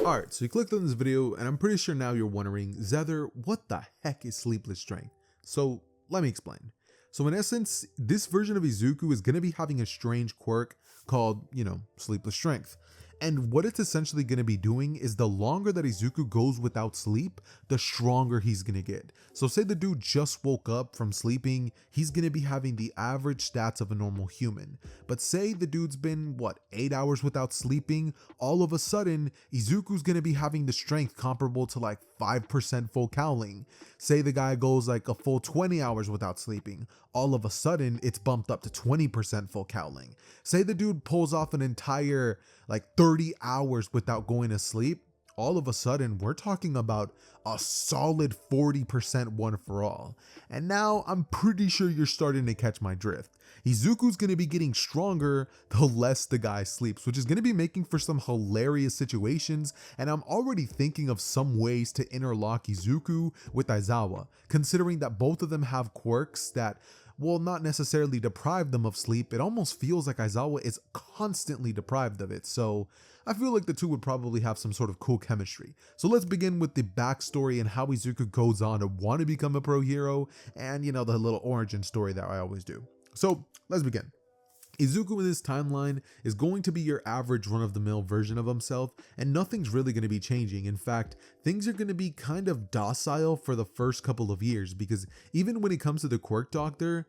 Alright, so you clicked on this video, and I'm pretty sure now you're wondering, Xehther, what the heck is Sleepless strength? So, let me explain. So in essence, this version of Izuku is going to be having a strange quirk called, Sleepless strength. And what it's essentially going to be doing is the longer that Izuku goes without sleep, the stronger he's going to get. So say the dude just woke up from sleeping, he's going to be having the average stats of a normal human. But say the dude's been, 8 hours without sleeping, all of a sudden, Izuku's going to be having the strength comparable to like 5% full cowling. Say the guy goes like a full 20 hours without sleeping, all of a sudden it's bumped up to 20% full cowling. Say the dude pulls off an entire 30 hours without going to sleep, all of a sudden we're talking about a solid 40% one for all. And now I'm pretty sure you're starting to catch my drift. Izuku's going to be getting stronger the less the guy sleeps, which is going to be making for some hilarious situations, and I'm already thinking of some ways to interlock Izuku with Aizawa, considering that both of them have quirks that will not necessarily deprive them of sleep. It almost feels like Aizawa is constantly deprived of it, so I feel like the two would probably have some sort of cool chemistry. So let's begin with the backstory and how Izuku goes on to want to become a pro hero, and the little origin story that I always do. So let's begin. Izuku in this timeline is going to be your average run-of-the-mill version of himself, and nothing's really going to be changing. In fact, things are going to be kind of docile for the first couple of years, because even when it comes to the Quirk Doctor,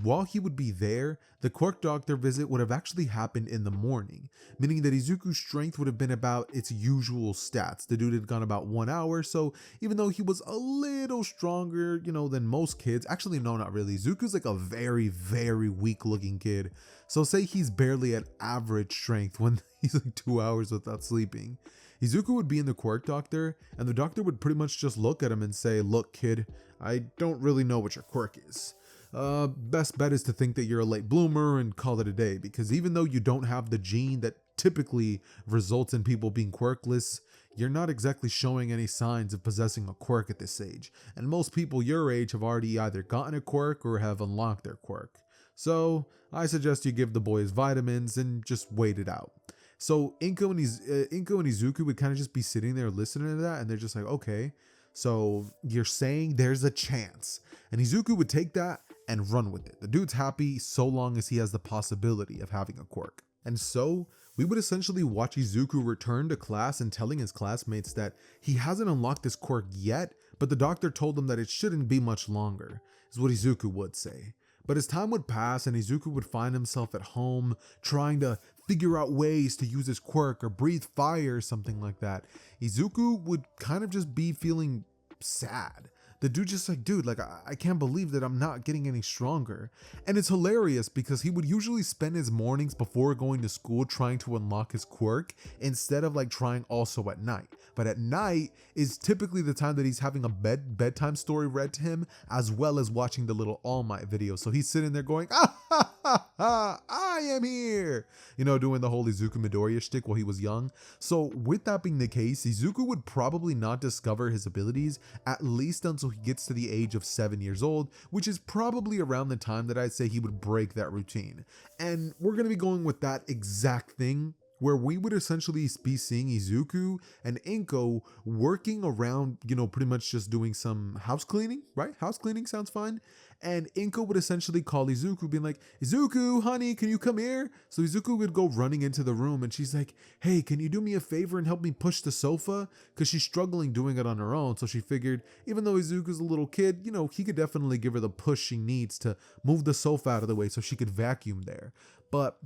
while he would be there, the Quirk Doctor visit would have actually happened in the morning, meaning that Izuku's strength would have been about its usual stats. The dude had gone about 1 hour, so even though he was a little stronger, than most kids, actually no, not really. Izuku's like a very, very weak looking kid. So say he's barely at average strength when he's like 2 hours without sleeping. Izuku would be in the Quirk Doctor, and the doctor would pretty much just look at him and say, "Look kid, I don't really know what your quirk is. Best bet is to think that you're a late bloomer and call it a day, because even though you don't have the gene that typically results in people being quirkless, you're not exactly showing any signs of possessing a quirk at this age, and most people your age have already either gotten a quirk or have unlocked their quirk. So I suggest you give the boys vitamins and just wait it out." So Inko and Izuku would kind of just be sitting there listening to that, and they're just like, okay, so you're saying there's a chance. And Izuku would take that and run with it. The dude's happy so long as he has the possibility of having a quirk. And so we would essentially watch Izuku return to class and telling his classmates that he hasn't unlocked this quirk yet, but the doctor told him that it shouldn't be much longer, is what Izuku would say. But as time would pass and Izuku would find himself at home trying to figure out ways to use his quirk or breathe fire or something like that, Izuku would kind of just be feeling sad. The dude just like, dude, I can't believe that I'm not getting any stronger. And it's hilarious because he would usually spend his mornings before going to school trying to unlock his quirk instead of trying also at night. But at night is typically the time that he's having a bedtime story read to him, as well as watching the little All Might video. So he's sitting there going, ah ha ha ha, I am here, doing the whole Izuku Midoriya shtick while he was young. So with that being the case, Izuku would probably not discover his abilities at least until he gets to the age of 7 years old, which is probably around the time that I'd say he would break that routine. And we're going to be going with that exact thing, where we would essentially be seeing Izuku and Inko working around, pretty much just doing some house cleaning, right? House cleaning sounds fine. And Inko would essentially call Izuku, being like, "Izuku, honey, can you come here?" So Izuku would go running into the room, and she's like, "Hey, can you do me a favor and help me push the sofa?" Because she's struggling doing it on her own. So she figured, even though Izuku's a little kid, he could definitely give her the push she needs to move the sofa out of the way so she could vacuum there. But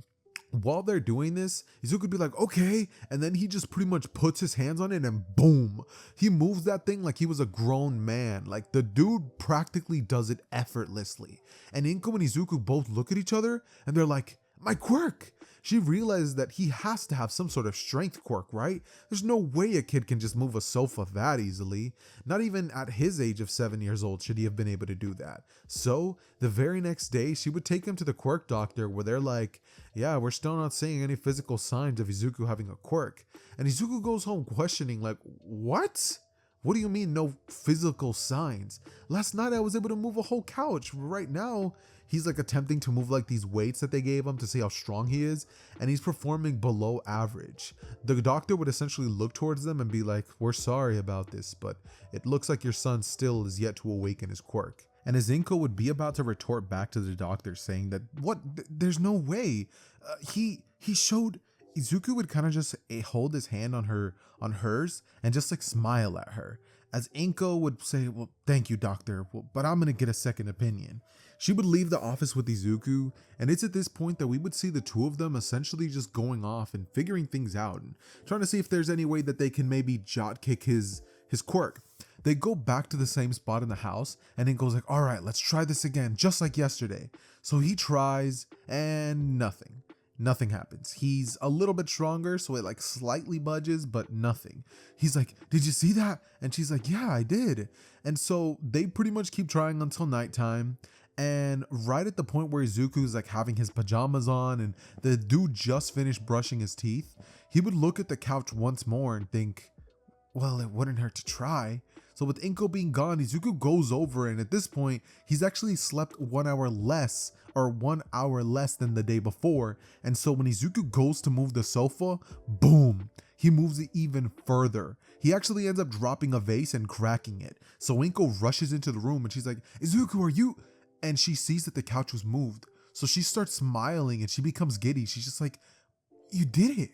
while they're doing this, Izuku would be like, okay, and then he just pretty much puts his hands on it and boom, he moves that thing like he was a grown man. Like the dude practically does it effortlessly. And Inko and Izuku both look at each other and they're like, "My quirk!" She realizes that he has to have some sort of strength quirk, right? There's no way a kid can just move a sofa that easily. Not even at his age of 7 years old should he have been able to do that. So the very next day, she would take him to the Quirk Doctor, where they're like, "Yeah, we're still not seeing any physical signs of Izuku having a quirk." And Izuku goes home questioning, like, what? What do you mean no physical signs? Last night I was able to move a whole couch. Right now, he's like attempting to move like these weights that they gave him to see how strong he is, and he's performing below average. The doctor would essentially look towards them and be like, we're sorry about this, but it looks like your son still is yet to awaken his quirk. And Izuku would be about to retort back to the doctor saying that, what, there's no way. He showed. Izuku would kind of just hold his hand on hers and just like smile at her, as Inko would say, well, thank you, doctor, but I'm gonna get a second opinion. She would leave the office with Izuku, and it's at this point that we would see the two of them essentially just going off and figuring things out and trying to see if there's any way that they can maybe jot kick his quirk. They go back to the same spot in the house, and Inko's like, all right, let's try this again, just like yesterday. So he tries, and nothing happens. He's a little bit stronger, so it like slightly budges, but nothing. He's like, did you see that? And she's like, yeah, I did. And so they pretty much keep trying until nighttime. And right at the point where Izuku's like having his pajamas on and the dude just finished brushing his teeth, he would look at the couch once more and think, well, it wouldn't hurt to try. So with Inko being gone, Izuku goes over, and at this point, he's actually slept 1 hour less than the day before. And so when Izuku goes to move the sofa, boom, he moves it even further. He actually ends up dropping a vase and cracking it. So Inko rushes into the room and she's like, Izuku, are you? And she sees that the couch was moved. So she starts smiling and she becomes giddy. She's just like, you did it.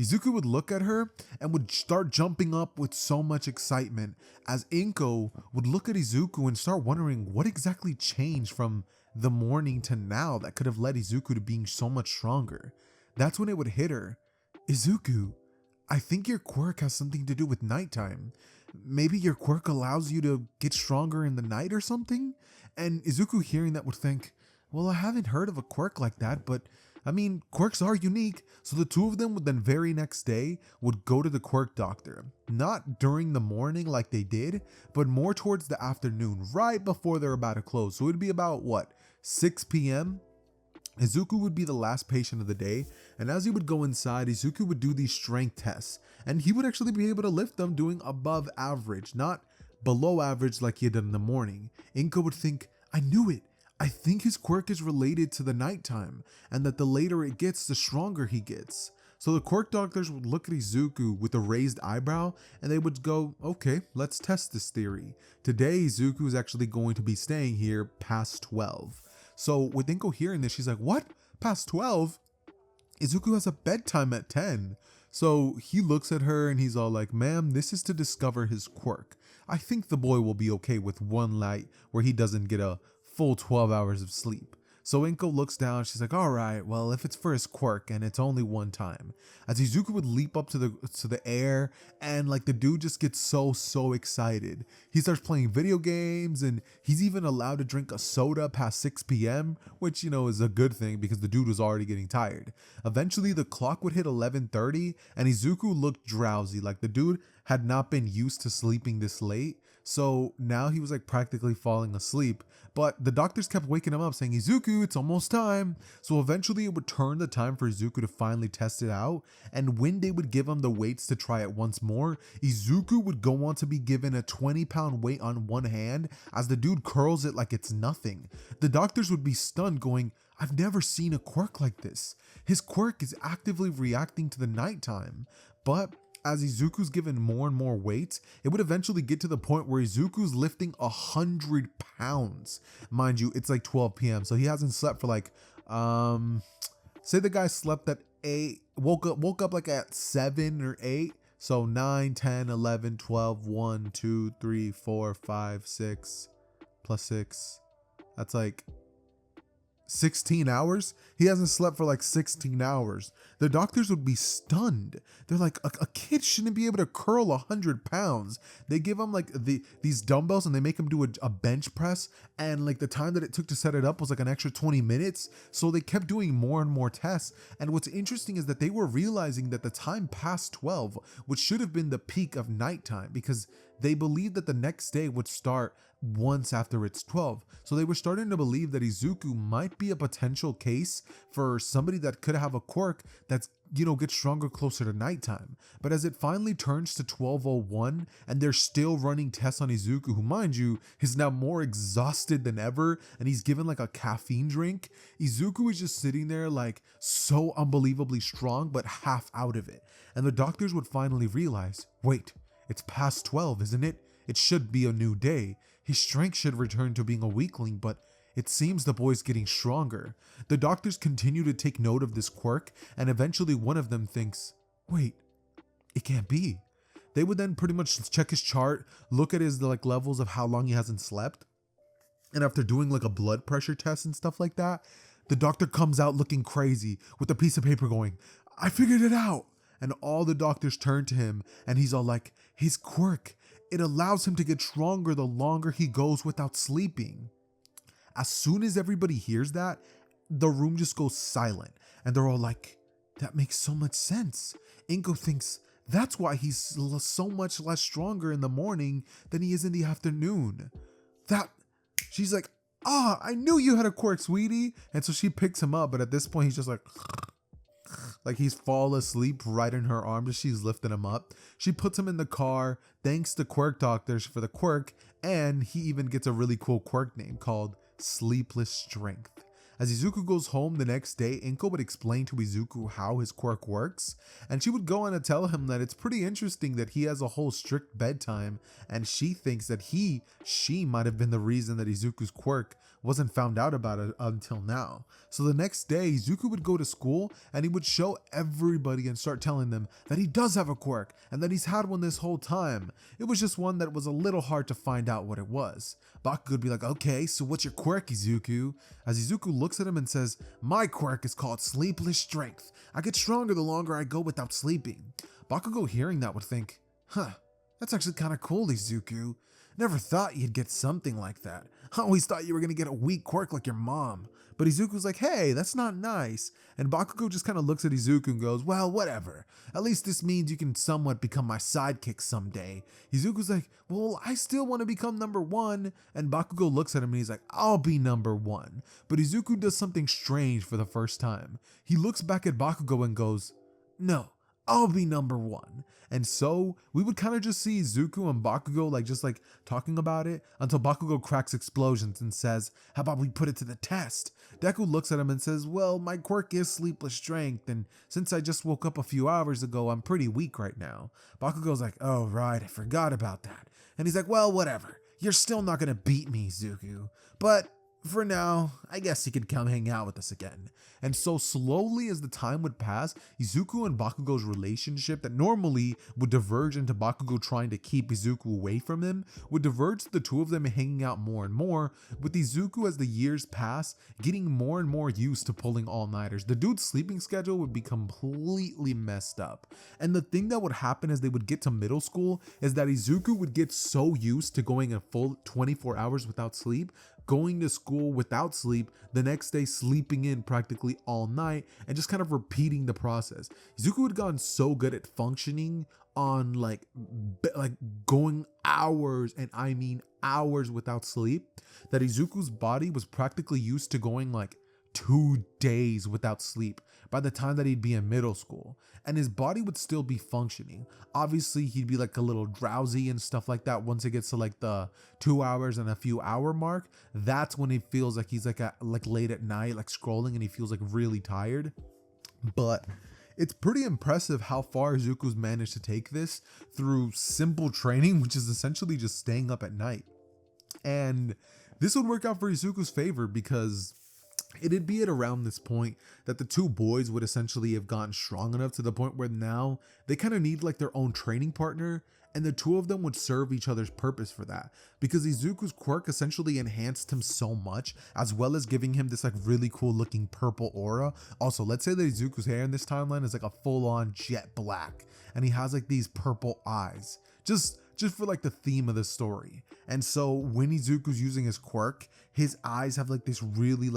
Izuku would look at her and would start jumping up with so much excitement, as Inko would look at Izuku and start wondering what exactly changed from the morning to now that could have led Izuku to being so much stronger. That's when it would hit her. Izuku, I think your quirk has something to do with nighttime. Maybe your quirk allows you to get stronger in the night or something? And Izuku hearing that would think, well, I haven't heard of a quirk like that, but I mean, quirks are unique. So the two of them would then very next day would go to the quirk doctor. Not during the morning like they did, but more towards the afternoon, right before they're about to close. So it'd be about what, 6 p.m.? Izuku would be the last patient of the day, and as he would go inside, Izuku would do these strength tests, and he would actually be able to lift them doing above average, not below average like he had done in the morning. Inko would think, I knew it. I think his quirk is related to the nighttime, and that the later it gets, the stronger he gets. So the quirk doctors would look at Izuku with a raised eyebrow, and they would go, okay, let's test this theory. Today, Izuku is actually going to be staying here past 12. So with Inko hearing this, she's like, what? Past 12? Izuku has a bedtime at 10. So he looks at her and he's all like, ma'am, this is to discover his quirk. I think the boy will be okay with one night where he doesn't get a full 12 hours of sleep. So Inko looks down, she's like, all right, well, if it's for his quirk and it's only one time. As Izuku would leap up to the air, and like the dude just gets so excited. He starts playing video games, and he's even allowed to drink a soda past 6 p.m., which, you know, is a good thing because the dude was already getting tired. Eventually the clock would hit 11:30, and Izuku looked drowsy, like the dude had not been used to sleeping this late. So now he was like practically falling asleep, but the doctors kept waking him up saying, Izuku, it's almost time. So eventually it would turn the time for Izuku to finally test it out. And when they would give him the weights to try it once more, Izuku would go on to be given a 20-pound weight on one hand as the dude curls it like it's nothing. The doctors would be stunned going, I've never seen a quirk like this. His quirk is actively reacting to the nighttime. But as Izuku's given more and more weight, it would eventually get to the point where Izuku's lifting 100 pounds. Mind you, it's like 12 p.m. So he hasn't slept for like, say the guy slept at 8, woke up like at 7 or 8. So 9, 10, 11, 12, 1, 2, 3, 4, 5, 6, plus 6. That's like 16 hours? He hasn't slept for like 16 hours. The doctors would be stunned. They're like, a kid shouldn't be able to curl 100 pounds. They give him like these dumbbells and they make him do a bench press. And like the time that it took to set it up was like an extra 20 minutes. So they kept doing more and more tests. And what's interesting is that they were realizing that the time past 12, which should have been the peak of nighttime, because they believed that the next day would start once after it's 12. So they were starting to believe that Izuku might be a potential case for somebody that could have a quirk that's, gets stronger closer to nighttime. But as it finally turns to 12:01 and they're still running tests on Izuku, who, mind you, is now more exhausted than ever, and he's given like a caffeine drink, Izuku is just sitting there like so unbelievably strong but half out of it. And the doctors would finally realize, wait, it's past 12, isn't it? It should be a new day. His strength should return to being a weakling, but it seems the boy's getting stronger. The doctors continue to take note of this quirk, and eventually one of them thinks, wait, it can't be. They would then pretty much check his chart, look at his like levels of how long he hasn't slept, and after doing like a blood pressure test and stuff like that, the doctor comes out looking crazy with a piece of paper going, I figured it out. And all the doctors turn to him, and he's all like, his quirk, it allows him to get stronger the longer he goes without sleeping. As soon as everybody hears that, the room just goes silent, and they're all like, that makes so much sense. Inko thinks that's why he's so much less stronger in the morning than he is in the afternoon. She's like, I knew you had a quirk, sweetie. And so she picks him up, but at this point he's just like he's fall asleep right in her arms as she's lifting him up. She puts him in the car, thanks to quirk doctors for the quirk, and he even gets a really cool quirk name called Sleepless Strength. As Izuku goes home the next day, Inko would explain to Izuku how his quirk works, and she would go on to tell him that it's pretty interesting that he has a whole strict bedtime, and she thinks that she might have been the reason that Izuku's quirk wasn't found out about it until now. So the next day, Izuku would go to school and he would show everybody and start telling them that he does have a quirk and that he's had one this whole time. It was just one that was a little hard to find out what it was. Bakugo would be like, okay, so what's your quirk, Izuku? As Izuku looks at him and says, my quirk is called Sleepless Strength. I get stronger the longer I go without sleeping. Bakugo, hearing that, would think, that's actually kind of cool, Izuku. Never thought you'd get something like that. I always thought you were gonna get a weak quirk like your mom. But Izuku's like, hey, that's not nice. And Bakugo just kind of looks at Izuku and goes, well, whatever. At least this means you can somewhat become my sidekick someday. Izuku's like, well, I still want to become number one. And Bakugo looks at him and he's like, I'll be number one. But Izuku does something strange for the first time. He looks back at Bakugo and goes, no, I'll be number one. And so we would kind of just see Izuku and Bakugo just talking about it until Bakugo cracks explosions and says, how about we put it to the test? Deku looks at him and says, well, my quirk is Sleepless Strength, and since I just woke up a few hours ago, I'm pretty weak right now. Bakugo's like, oh right, I forgot about that. And he's like, well, whatever. You're still not gonna beat me, Izuku. But for now, I guess he could come hang out with us again. And so slowly as the time would pass, Izuku and Bakugo's relationship that normally would diverge into Bakugo trying to keep Izuku away from him would diverge to the two of them hanging out more and more, with Izuku as the years pass getting more and more used to pulling all-nighters. The dude's sleeping schedule would be completely messed up. And the thing that would happen as they would get to middle school is that Izuku would get so used to going a full 24 hours without sleep, going to school without sleep, the next day sleeping in practically all night, and just kind of repeating the process. Izuku had gotten so good at functioning on going hours, and I mean hours without sleep, that Izuku's body was practically used to going 2 days without sleep by the time that he'd be in middle school, and his body would still be functioning. Obviously he'd be a little drowsy and stuff like that once it gets to the 2 hours and a few hour mark. That's when he feels like he's late at night scrolling and he feels really tired. But it's pretty impressive how far Izuku's managed to take this through simple training, which is essentially just staying up at night. And this would work out for Izuku's favor because it'd be at around this point that the two boys would essentially have gotten strong enough to the point where now they kind of need their own training partner, and the two of them would serve each other's purpose for that, because Izuku's quirk essentially enhanced him so much, as well as giving him this really cool looking purple aura. Also, let's say that Izuku's hair in this timeline is a full-on jet black, and he has these purple eyes, just for the theme of the story. And so when Izuku's using his quirk, his eyes have this really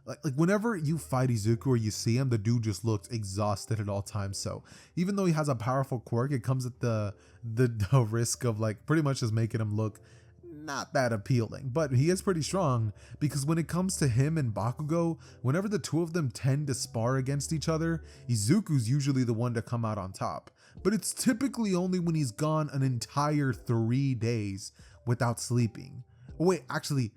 Like whenever you fight Izuku or you see him, the dude just looks exhausted at all times. So even though he has a powerful quirk, it comes at the risk of like pretty much just making him look not that appealing. But he is pretty strong, because when it comes to him and Bakugo, whenever the two of them tend to spar against each other, Izuku's usually the one to come out on top. But it's typically only when he's gone an entire 3 days without sleeping. Oh, wait, actually,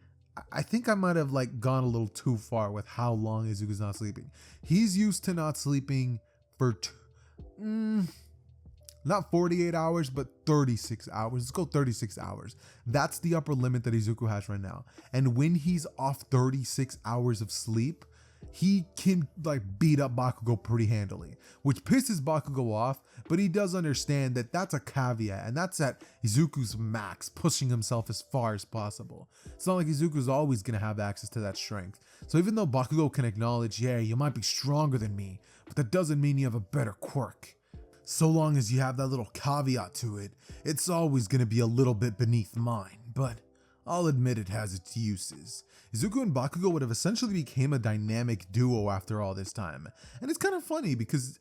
I think I might have like gone a little too far with how long Izuku's not sleeping. He's used to not sleeping for not 48 hours, but 36 hours. Let's go 36 hours. That's the upper limit that Izuku has right now. And when he's off 36 hours of sleep, he can like beat up Bakugo pretty handily, which pisses Bakugo off, but he does understand that that's a caveat, and that's at Izuku's max, pushing himself as far as possible. It's not like Izuku's always going to have access to that strength. So even though Bakugo can acknowledge, yeah, you might be stronger than me, but that doesn't mean you have a better quirk. So long as you have that little caveat to it, it's always going to be a little bit beneath mine, but I'll admit it has its uses. Izuku and Bakugo would have essentially became a dynamic duo after all this time. And it's kind of funny because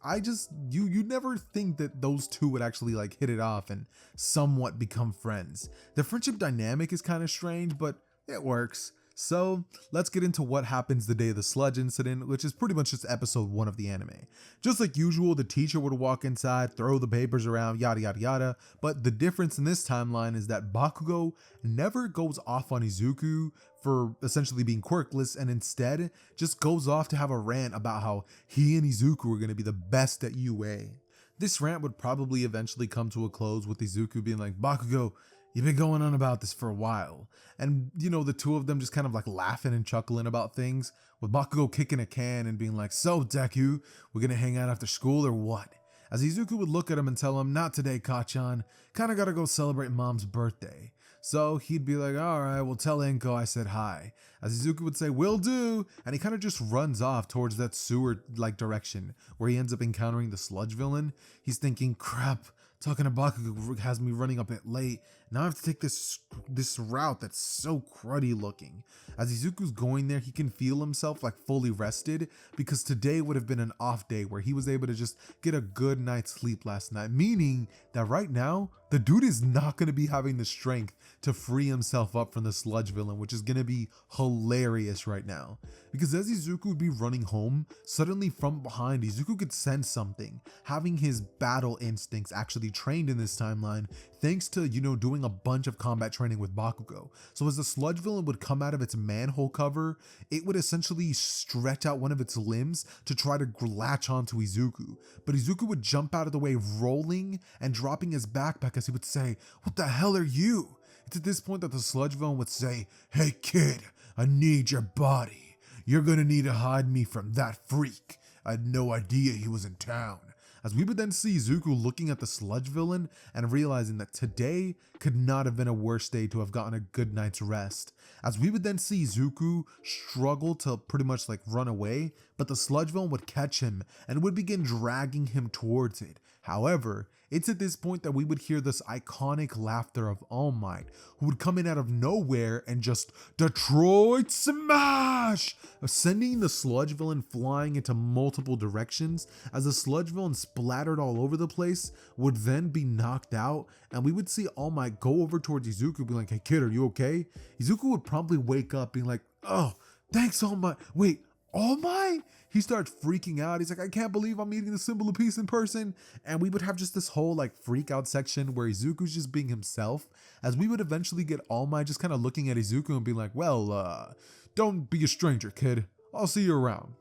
you never think that those two would actually like hit it off and somewhat become friends. The friendship dynamic is kind of strange, but it works. So let's get into what happens the day of the sludge incident, which is pretty much just episode 1 of the anime. Just like usual, the teacher would walk inside, throw the papers around, yada yada yada, but the difference in this timeline is that Bakugo never goes off on Izuku for essentially being quirkless, and instead just goes off to have a rant about how he and Izuku are going to be the best at UA. This rant would probably eventually come to a close with Izuku being like, Bakugo, you've been going on about this for a while. And, you know, the two of them just kind of like laughing and chuckling about things, with Bakugo kicking a can and being like, so Deku, we're gonna hang out after school or what? As Izuku would look at him and tell him, not today, Kachan, kinda gotta go celebrate mom's birthday. So he'd be like, alright, well tell Enko I said hi. As Izuku would say, will do, and he kind of just runs off towards that sewer-like direction, where he ends up encountering the sludge villain. He's thinking, crap, talking to Bakugo has me running a bit late. Now I have to take this route that's so cruddy looking. As Izuku's going there, he can feel himself like fully rested, because today would have been an off day where he was able to just get a good night's sleep last night, meaning that right now, the dude is not going to be having the strength to free himself up from the sludge villain, which is going to be hilarious right now. Because as Izuku would be running home, suddenly from behind, Izuku could sense something, having his battle instincts actually trained in this timeline, thanks to, you know, doing a bunch of combat training with Bakugo. So as the sludge villain would come out of its manhole cover, it would essentially stretch out one of its limbs to try to latch onto Izuku. But Izuku would jump out of the way, rolling and dropping his backpack as he would say, what the hell are you? It's at this point that the sludge villain would say, hey kid, I need your body. You're gonna need to hide me from that freak. I had no idea he was in town. As we would then see Izuku looking at the sludge villain and realizing that today could not have been a worse day to have gotten a good night's rest. As we would then see Izuku struggle to pretty much like run away, but the sludge villain would catch him and would begin dragging him towards it. However, it's at this point that we would hear this iconic laughter of All Might, who would come in out of nowhere and just Detroit Smash, sending the sludge villain flying into multiple directions. As the sludge villain splattered all over the place, would then be knocked out, and we would see All Might go over towards Izuku being like, hey kid, are you okay? Izuku would promptly wake up being like, oh, thanks All Might. Wait, All Might? He starts freaking out. He's like, I can't believe I'm meeting the symbol of peace in person. And we would have just this whole like freak out section where Izuku's just being himself, as we would eventually get All Might just kind of looking at Izuku and being like, well, don't be a stranger, kid. I'll see you around.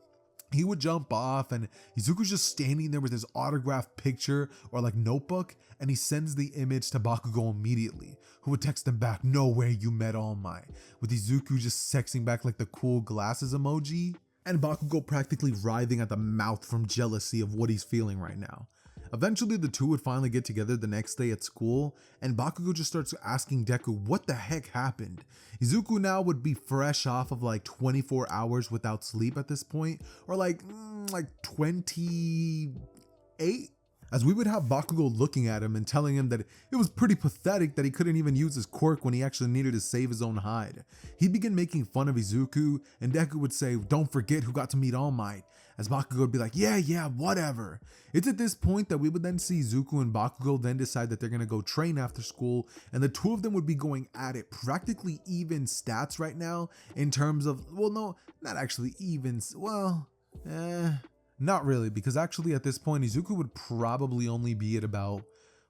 He would jump off and Izuku's just standing there with his autographed picture or like notebook, and he sends the image to Bakugo immediately, who would text him back, no way you met All Might, with Izuku just texting back like the cool glasses emoji, and Bakugo practically writhing at the mouth from jealousy of what he's feeling right now. Eventually the two would finally get together the next day at school, and Bakugo just starts asking Deku what the heck happened. Izuku now would be fresh off of like 24 hours without sleep at this point, or like 28? as we would have Bakugo looking at him and telling him that it was pretty pathetic that he couldn't even use his quirk when he actually needed to save his own hide. He'd begin making fun of Izuku, and Deku would say, "Don't forget who got to meet All Might," as Bakugo would be like, yeah, whatever. It's at this point that we would then see Izuku and Bakugo then decide that they're going to go train after school, and the two of them would be going at it, practically even stats right now in terms of, well, no, not actually even, well, not really, because actually at this point, Izuku would probably only be at about,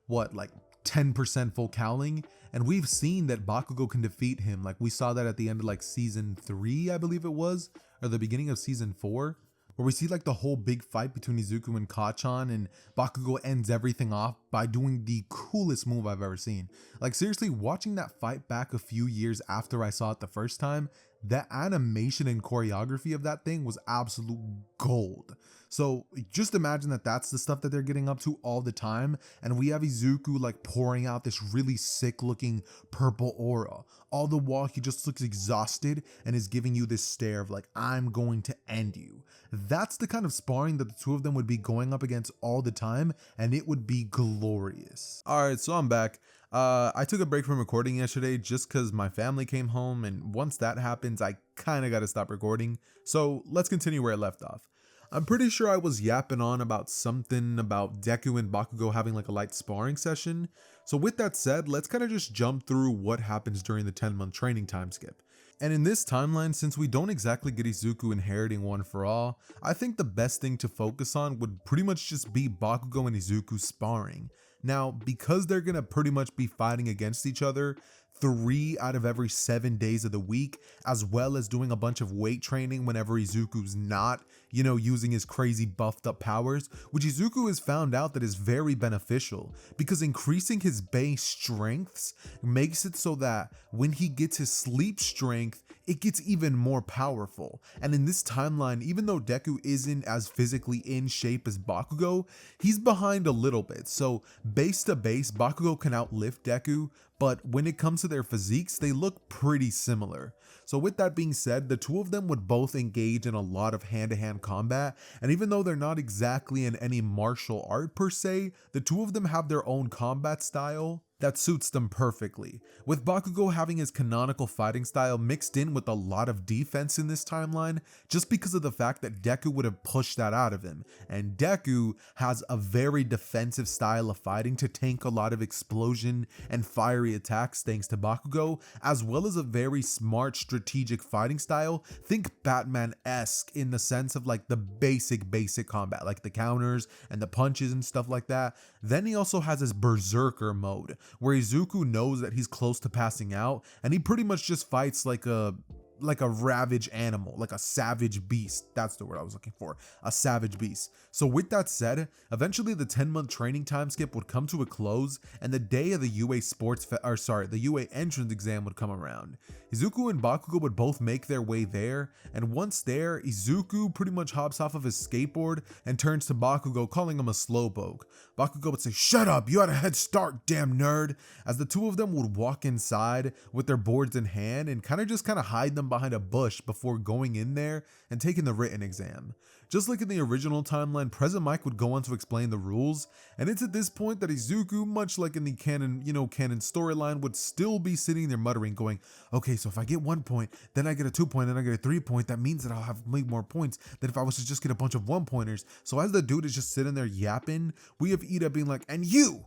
what, like 10% full cowling, and we've seen that Bakugo can defeat him. Like, we saw that at the end of like season 3, I believe it was, or the beginning of season 4, where we see like the whole big fight between Izuku and Kachan, and Bakugo ends everything off by doing the coolest move I've ever seen. Like, seriously, watching that fight back a few years after I saw it the first time, the animation and choreography of that thing was absolute gold. So just imagine that that's the stuff that they're getting up to all the time, and we have Izuku like pouring out this really sick looking purple aura. All the while he just looks exhausted and is giving you this stare of like, I'm going to end you. That's the kind of sparring that the two of them would be going up against all the time, and it would be glorious. Alright, so I'm back. I took a break from recording yesterday just because my family came home, and once that happens, I kind of got to stop recording. So let's continue where I left off. I'm pretty sure I was yapping on about something about Deku and Bakugo having like a light sparring session. So with that said, let's kind of just jump through what happens during the 10-month training time skip. And in this timeline, since we don't exactly get Izuku inheriting One for All, I think the best thing to focus on would pretty much just be Bakugo and Izuku sparring. Now, because they're gonna pretty much be fighting against each other 3 out of every 7 days of the week, as well as doing a bunch of weight training whenever Izuku's not, using his crazy buffed up powers, which Izuku has found out that is very beneficial, because increasing his base strengths makes it so that when he gets his sleep strength, it gets even more powerful. And in this timeline, even though Deku isn't as physically in shape as Bakugo, he's behind a little bit. So base to base, Bakugo can outlift Deku, but when it comes to their physiques, they look pretty similar. So with that being said, the two of them would both engage in a lot of hand-to-hand combat, and even though they're not exactly in any martial art per se, the two of them have their own combat style that suits them perfectly, with Bakugo having his canonical fighting style mixed in with a lot of defense in this timeline, just because of the fact that Deku would have pushed that out of him, and Deku has a very defensive style of fighting to tank a lot of explosion and fiery attacks thanks to Bakugo, as well as a very smart strategic fighting style. Think Batman-esque in the sense of like the basic combat, like the counters and the punches and stuff like that. Then he also has his berserker mode, where Izuku knows that he's close to passing out, and he pretty much just fights like a ravage animal, like a savage beast. That's the word I was looking for, a savage beast. So with that said, eventually the 10-month training time skip would come to a close, and the day of the the UA entrance exam would come around. Izuku and Bakugo would both make their way there, and once there, Izuku pretty much hops off of his skateboard and turns to Bakugo, calling him a slowpoke. Bakugo would say, "Shut up, you had a head start, damn nerd," as the two of them would walk inside with their boards in hand and kind of hide them behind a bush before going in there and taking the written exam. Just like in the original timeline, Present Mike would go on to explain the rules, and it's at this point that Izuku, much like in the canon storyline, would still be sitting there muttering, going, "Okay, so if I get 1 point, then I get a 2 point, then I get a 3 point, that means that I'll have made more points than if I was to just get a bunch of 1-pointers. So as the dude is just sitting there yapping, we have Ida being like, "And you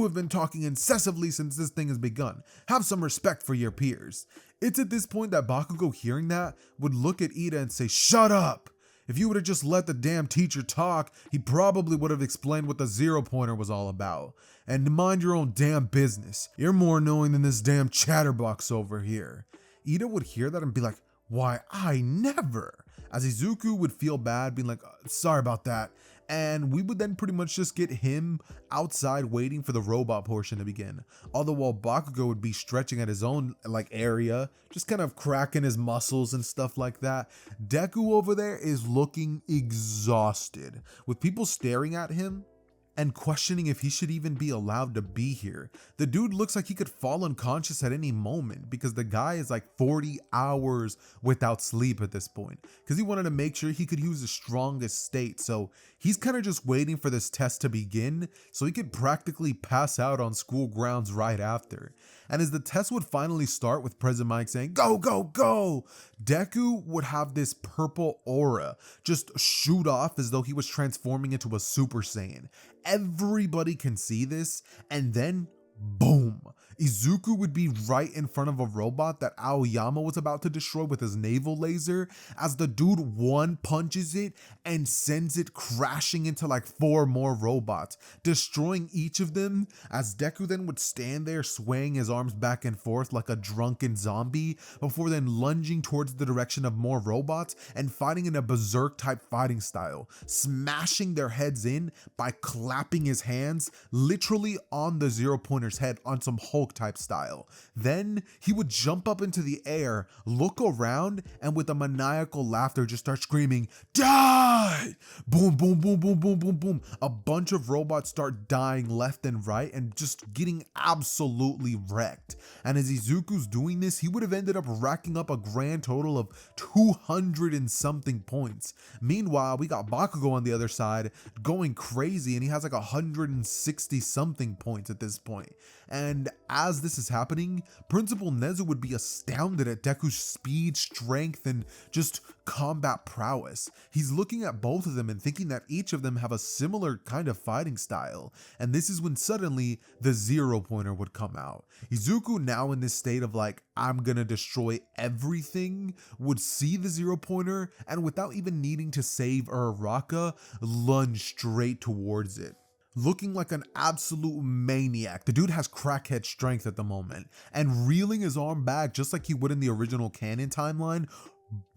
have been talking incessantly since this thing has begun. Have some respect for your peers." It's at this point that Bakugo, hearing that, would look at Ida and say, "Shut up! If you would have just let the damn teacher talk, he probably would have explained what the 0-pointer was all about. And mind your own damn business. You're more knowing than this damn chatterbox over here." Ida would hear that and be like, "Why, I never." As Izuku would feel bad, being like, "Sorry about that." And we would then pretty much just get him outside waiting for the robot portion to begin. All the while Bakugo would be stretching at his own area, just kind of cracking his muscles and stuff like that. Deku over there is looking exhausted. With people staring at him, and questioning if he should even be allowed to be here. The dude looks like he could fall unconscious at any moment because the guy is like 40 hours without sleep at this point because he wanted to make sure he could use the strongest state. So he's kind of just waiting for this test to begin so he could practically pass out on school grounds right after. And as the test would finally start with President Mike saying, "Go, go, go," Deku would have this purple aura just shoot off as though he was transforming into a Super Saiyan. Everybody can see this, and then boom, Izuku would be right in front of a robot that Aoyama was about to destroy with his naval laser as the dude one punches it and sends it crashing into like 4 more robots, destroying each of them, as Deku then would stand there swaying his arms back and forth like a drunken zombie before then lunging towards the direction of more robots and fighting in a berserk type fighting style, smashing their heads in by clapping his hands literally on the Zero Pointer's head on some Hulk type style. Then he would jump up into the air, look around, and with a maniacal laughter just start screaming, "Die!" Boom, boom, boom, boom, boom, boom, boom. A bunch of robots start dying left and right and just getting absolutely wrecked. And as Izuku's doing this, he would have ended up racking up a grand total of 200 and something points. Meanwhile, we got Bakugo on the other side going crazy, and he has like 160 something points at this point. And as this is happening, Principal Nezu would be astounded at Deku's speed, strength, and just combat prowess. He's looking at both of them and thinking that each of them have a similar kind of fighting style. And this is when suddenly the Zero Pointer would come out. Izuku, now in this state of like, I'm gonna destroy everything, would see the Zero Pointer and without even needing to save Uraraka, lunge straight towards it. Looking like an absolute maniac, the dude has crackhead strength at the moment, and reeling his arm back just like he would in the original canon timeline,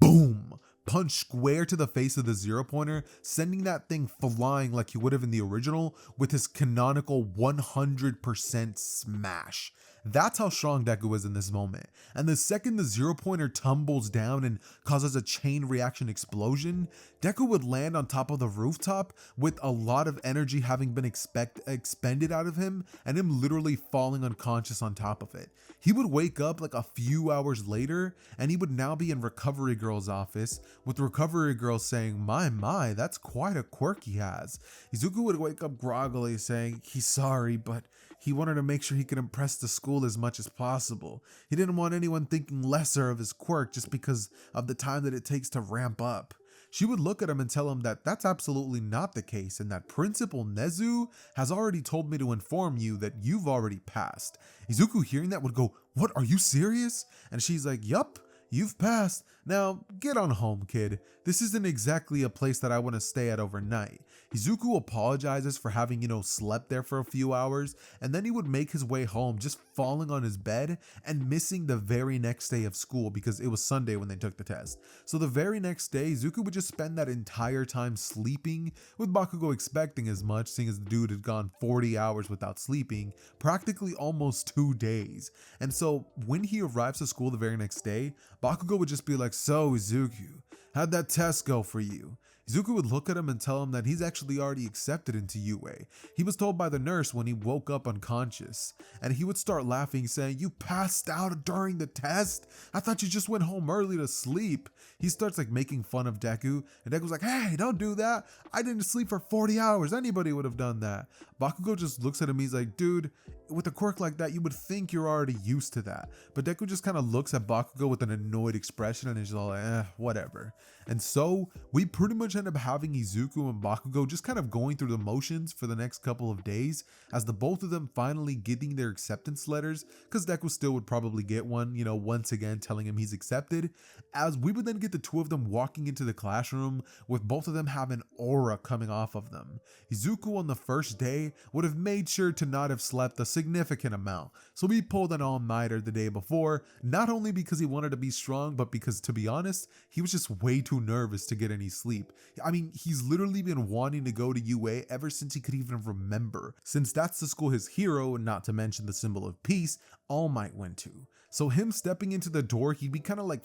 boom! Punch square to the face of the Zero Pointer, sending that thing flying like he would have in the original with his canonical 100% smash. That's how strong Deku is in this moment. And the second the Zero Pointer tumbles down and causes a chain reaction explosion, Deku would land on top of the rooftop with a lot of energy having been expended out of him and him literally falling unconscious on top of it. He would wake up like a few hours later and he would now be in Recovery Girl's office with Recovery Girl saying, my, that's quite a quirk he has. Izuku would wake up groggily saying he's sorry, but he wanted to make sure he could impress the school as much as possible. He didn't want anyone thinking lesser of his quirk just because of the time that it takes to ramp up. She would look at him and tell him that that's absolutely not the case and that Principal Nezu has already told me to inform you that you've already passed. Izuku, hearing that, would go, "What, are you serious?" And she's like, "Yup, you've passed. Now get on home, kid. This isn't exactly a place that I want to stay at overnight." Izuku apologizes for having, slept there for a few hours, and then he would make his way home, just falling on his bed and missing the very next day of school because it was Sunday when they took the test. So the very next day, Izuku would just spend that entire time sleeping, with Bakugo expecting as much, seeing as the dude had gone 40 hours without sleeping, practically almost 2 days. And so when he arrives to school the very next day, Bakugo would just be like, "So Izuku, how'd that test go for you?" Izuku would look at him and tell him that he's actually already accepted into UA. He was told by the nurse when he woke up unconscious. And he would start laughing, saying, "You passed out during the test? I thought you just went home early to sleep." He starts making fun of Deku, and Deku's like, "Hey, don't do that. I didn't sleep for 40 hours. Anybody would have done that." Bakugo just looks at him. He's like, "Dude, with a quirk like that, you would think you're already used to that." But Deku just kind of looks at Bakugo with an annoyed expression and is all like, whatever. And so we pretty much end up having Izuku and Bakugo just kind of going through the motions for the next couple of days, as the both of them finally getting their acceptance letters, because Deku still would probably get one, once again telling him he's accepted, as we would then get the two of them walking into the classroom with both of them having aura coming off of them. Izuku on the first day would have made sure to not have slept a significant amount. So he pulled an all-nighter the day before, not only because he wanted to be strong, but because, to be honest, he was just way too nervous to get any sleep. I mean, he's literally been wanting to go to UA ever since he could even remember, since that's the school his hero, not to mention the symbol of peace, All Might went to. So him stepping into the door, he'd be kind of like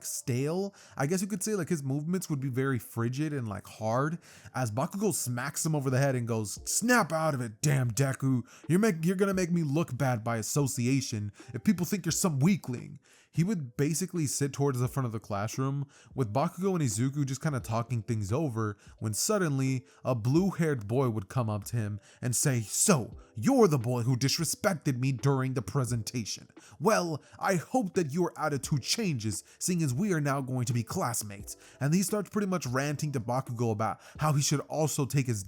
stale. I guess you could say like his movements would be very frigid and like hard, as Bakugo smacks him over the head and goes, "Snap out of it, damn Deku. You're gonna make me look bad by association if people think you're some weakling." He would basically sit towards the front of the classroom with Bakugo and Izuku just kind of talking things over, when suddenly a blue-haired boy would come up to him and say, "So, you're the boy who disrespected me during the presentation. Well, I hope that your attitude changes, seeing as we are now going to be classmates." And he starts pretty much ranting to Bakugo about how he should also take his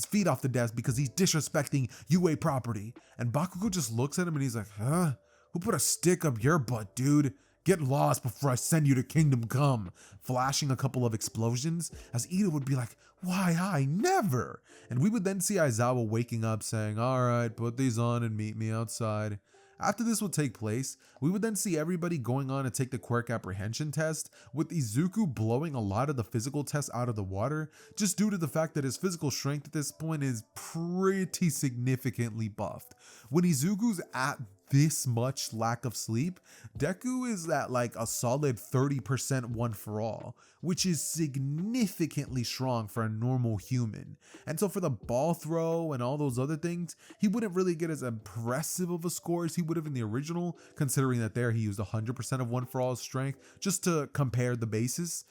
feet off the desk because he's disrespecting UA property. And Bakugo just looks at him and he's like, "Huh? Who put a stick up your butt, dude? Get lost before I send you to Kingdom Come," flashing a couple of explosions, as Ida would be like, "Why, I never." And we would then see Aizawa waking up saying, "Alright, put these on and meet me outside." After this would take place, we would then see everybody going on to take the Quirk apprehension test, with Izuku blowing a lot of the physical tests out of the water, just due to the fact that his physical strength at this point is pretty significantly buffed. When Izuku's at this much lack of sleep, Deku is at like a solid 30% one for all, which is significantly strong for a normal human. And so for the ball throw and all those other things, he wouldn't really get as impressive of a score as he would have in the original, considering that there he used 100% of one for all strength, just to compare the basis.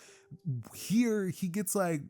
Here he gets like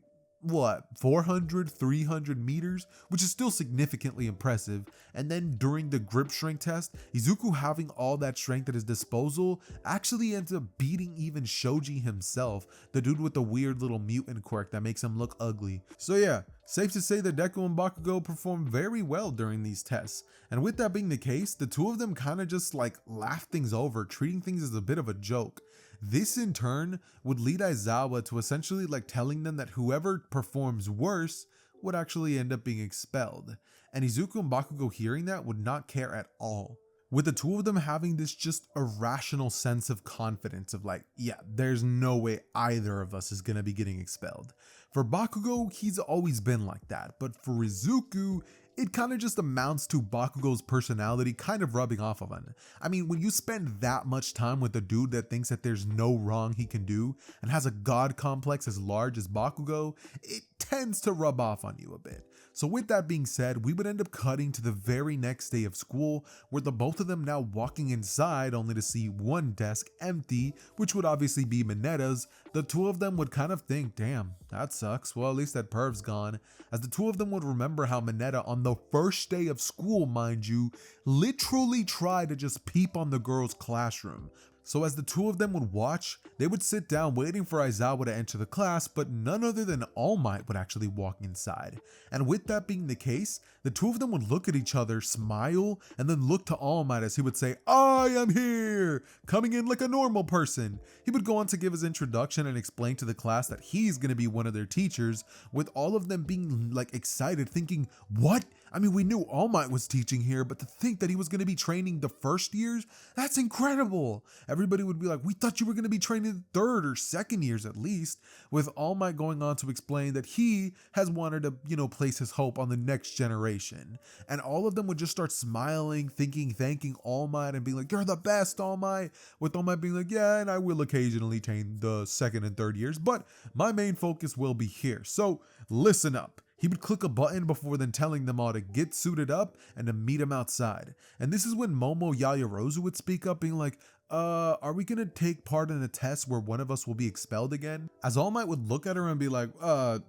400, 300 meters, which is still significantly impressive. And then during the grip strength test, Izuku, having all that strength at his disposal, actually ends up beating even Shoji himself, the dude with the weird little mutant quirk that makes him look ugly. So yeah, safe to say that Deku and Bakugo performed very well during these tests. And with that being the case, the two of them kind of just like laughed things over, treating things as a bit of a joke. This in turn would lead Aizawa to essentially like telling them that whoever performs worse would actually end up being expelled. And Izuku and Bakugo hearing that would not care at all, with the two of them having this just irrational sense of confidence of like, yeah, there's no way either of us is gonna be getting expelled. For Bakugo, he's always been like that, but for Izuku, it kind of just amounts to Bakugo's personality kind of rubbing off of him. I mean, when you spend that much time with a dude that thinks that there's no wrong he can do and has a god complex as large as Bakugo, it tends to rub off on you a bit. So with that being said, we would end up cutting to the very next day of school, where the both of them now walking inside only to see one desk empty, which would obviously be Minetta's. The two of them would kind of think, damn, that sucks. Well, at least that perv's gone, as the two of them would remember how Minetta, on the first day of school, mind you, literally tried to just peep on the girl's classroom. So as the two of them would watch, they would sit down waiting for Aizawa to enter the class, but none other than All Might would actually walk inside. And with that being the case, the two of them would look at each other, smile, and then look to All Might as he would say, "I am here, coming in like a normal person." He would go on to give his introduction and explain to the class that he's going to be one of their teachers, with all of them being like excited, thinking, what? I mean, we knew All Might was teaching here, but to think that he was going to be training the first years, that's incredible. Everybody would be like, we thought you were going to be training the third or second years at least, with All Might going on to explain that he has wanted to, place his hope on the next generation. And all of them would just start smiling, thanking All Might and being like, "You're the best, All Might," with All Might being like, "Yeah, and I will occasionally train the second and third years, but my main focus will be here. So listen up." He would click a button before then telling them all to get suited up and to meet him outside. And this is when Momo Yayarozu would speak up, being like, are we gonna take part in a test where one of us will be expelled again?" As All Might would look at her and be like,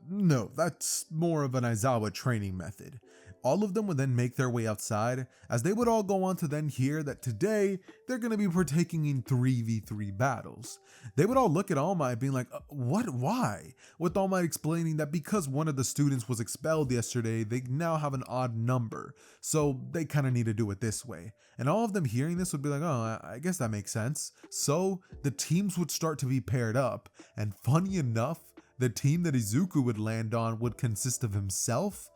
no, that's more of an Aizawa training method. All of them would then make their way outside, as they would all go on to then hear that today they're going to be partaking in 3v3 battles. They would all look at All Might being like, what, why? With All Might explaining that because one of the students was expelled yesterday, they now have an odd number, so they kind of need to do it this way. And all of them hearing this would be like, oh, I guess that makes sense. So the teams would start to be paired up, and funny enough, the team that Izuku would land on would consist of himself,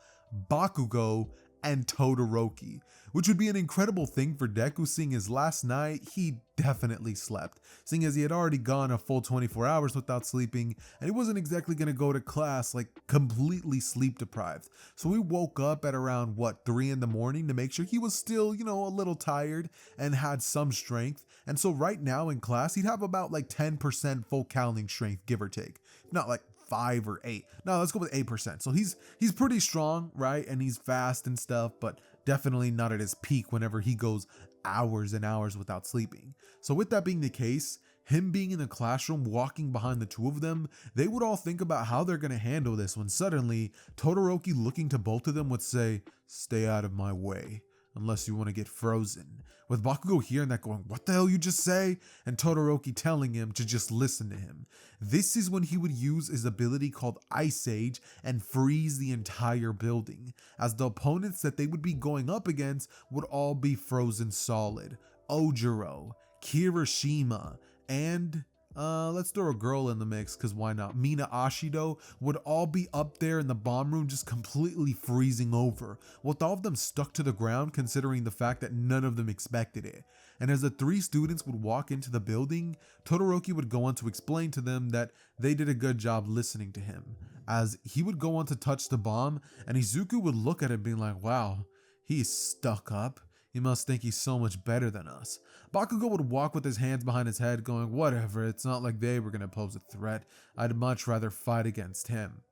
Bakugo, and Todoroki, which would be an incredible thing for Deku, seeing as last night he definitely slept, seeing as he had already gone a full 24 hours without sleeping, and he wasn't exactly going to go to class like completely sleep deprived. So he woke up at around 3 in the morning to make sure he was still, a little tired and had some strength. And so right now in class, he'd have about like 10% full counting strength, give or take. Not like 5 or 8. No, let's go with 8%. So he's pretty strong, right? And he's fast and stuff, but definitely not at his peak whenever he goes hours and hours without sleeping. So with that being the case, him being in the classroom walking behind the two of them, they would all think about how they're going to handle this when suddenly Todoroki, looking to both of them, would say, "Stay out of my way, unless you want to get frozen." With Bakugo hearing that going, "What the hell you just say?" And Todoroki telling him to just listen to him. This is when he would use his ability called Ice Age and freeze the entire building, as the opponents that they would be going up against would all be frozen solid. Ojiro, Kirishima, and let's throw a girl in the mix, because why not? Mina Ashido would all be up there in the bomb room just completely freezing over, with all of them stuck to the ground, considering the fact that none of them expected it. And as the three students would walk into the building, Todoroki would go on to explain to them that they did a good job listening to him, as he would go on to touch the bomb, and Izuku would look at it being like, "Wow, he's stuck up. He must think he's so much better than us." Bakugo would walk with his hands behind his head going, "Whatever, it's not like they were going to pose a threat. I'd much rather fight against him."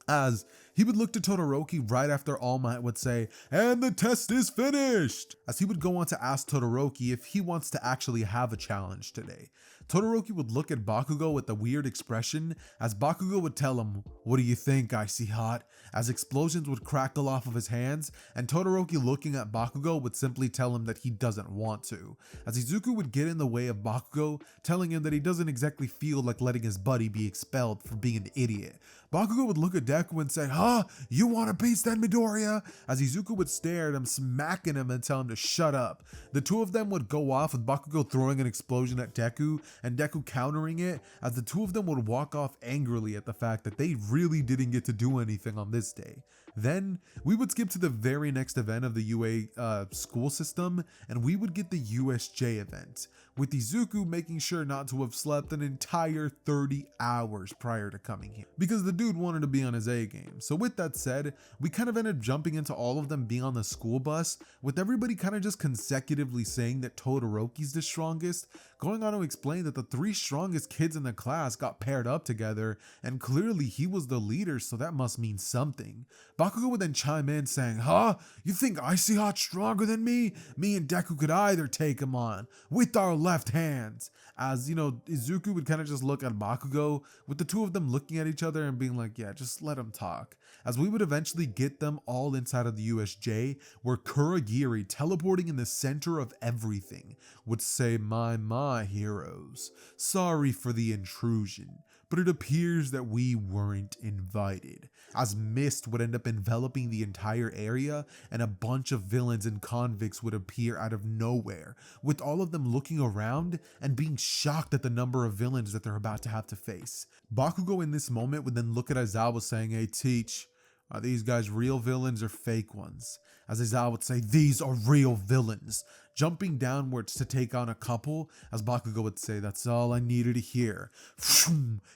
As he would look to Todoroki right after All Might would say, "And the test is finished!" As he would go on to ask Todoroki if he wants to actually have a challenge today. Todoroki would look at Bakugo with a weird expression, as Bakugo would tell him, "What do you think, Icy Hot?" As explosions would crackle off of his hands, and Todoroki, looking at Bakugo, would simply tell him that he doesn't want to, as Izuku would get in the way of Bakugo, telling him that he doesn't exactly feel like letting his buddy be expelled for being an idiot. Bakugo would look at Deku and say, "Huh? You want a piece then, Midoriya?" As Izuku would stare at him, smacking him and tell him to shut up. The two of them would go off, with Bakugo throwing an explosion at Deku and Deku countering it, as the two of them would walk off angrily at the fact that they really didn't get to do anything on this day. Then we would skip to the very next event of the UA school system, and we would get the USJ event, with Izuku making sure not to have slept an entire 30 hours prior to coming here, because the dude wanted to be on his A game. So with that said, we kind of ended up jumping into all of them being on the school bus, with everybody kind of just consecutively saying that Todoroki's the strongest, going on to explain that the three strongest kids in the class got paired up together, and clearly he was the leader, so that must mean something. Bakugo would then chime in saying, "Huh? You think Icy Hot's stronger than me? Me and Deku could either take him on with our left hands." As, Izuku would kind of just look at Bakugo, with the two of them looking at each other and being like, "Yeah, just let him talk." As we would eventually get them all inside of the USJ, where Kurogiri, teleporting in the center of everything, would say, My heroes, sorry for the intrusion, but it appears that we weren't invited." As mist would end up enveloping the entire area, and a bunch of villains and convicts would appear out of nowhere, with all of them looking around and being shocked at the number of villains that they're about to have to face. Bakugo in this moment would then look at Aizawa saying, "Hey, Teach, are these guys real villains or fake ones?" As Aizawa would say, "These are real villains," jumping downwards to take on a couple, as Bakugo would say, "That's all I needed to hear."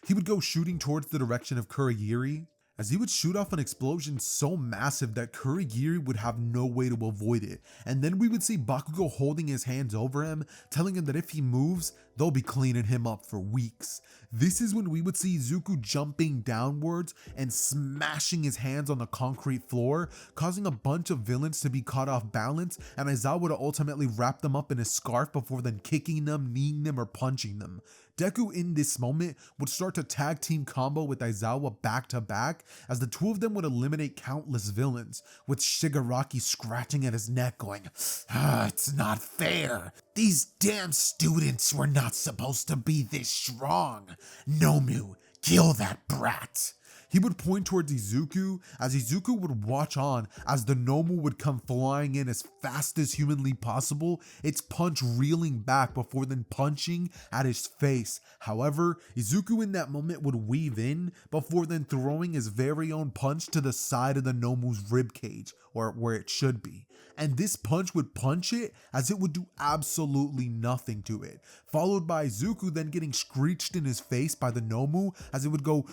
He would go shooting towards the direction of Kurogiri, as he would shoot off an explosion so massive that Kurogiri would have no way to avoid it. And then we would see Bakugo holding his hands over him, telling him that if he moves, they'll be cleaning him up for weeks. This is when we would see Izuku jumping downwards and smashing his hands on the concrete floor, causing a bunch of villains to be caught off balance, and Aizawa would ultimately wrap them up in a scarf before then kicking them, kneeing them, or punching them. Deku in this moment would start to tag team combo with Aizawa back to back, as the two of them would eliminate countless villains, with Shigaraki scratching at his neck going, "It's not fair. These damn students were not supposed to be this strong. Nomu, kill that brat." He would point towards Izuku, as Izuku would watch on as the Nomu would come flying in as fast as humanly possible, its punch reeling back before then punching at his face. However, Izuku in that moment would weave in before then throwing his very own punch to the side of the Nomu's ribcage, or where it should be. And this punch would punch it as it would do absolutely nothing to it, followed by Izuku then getting screeched in his face by the Nomu as it would go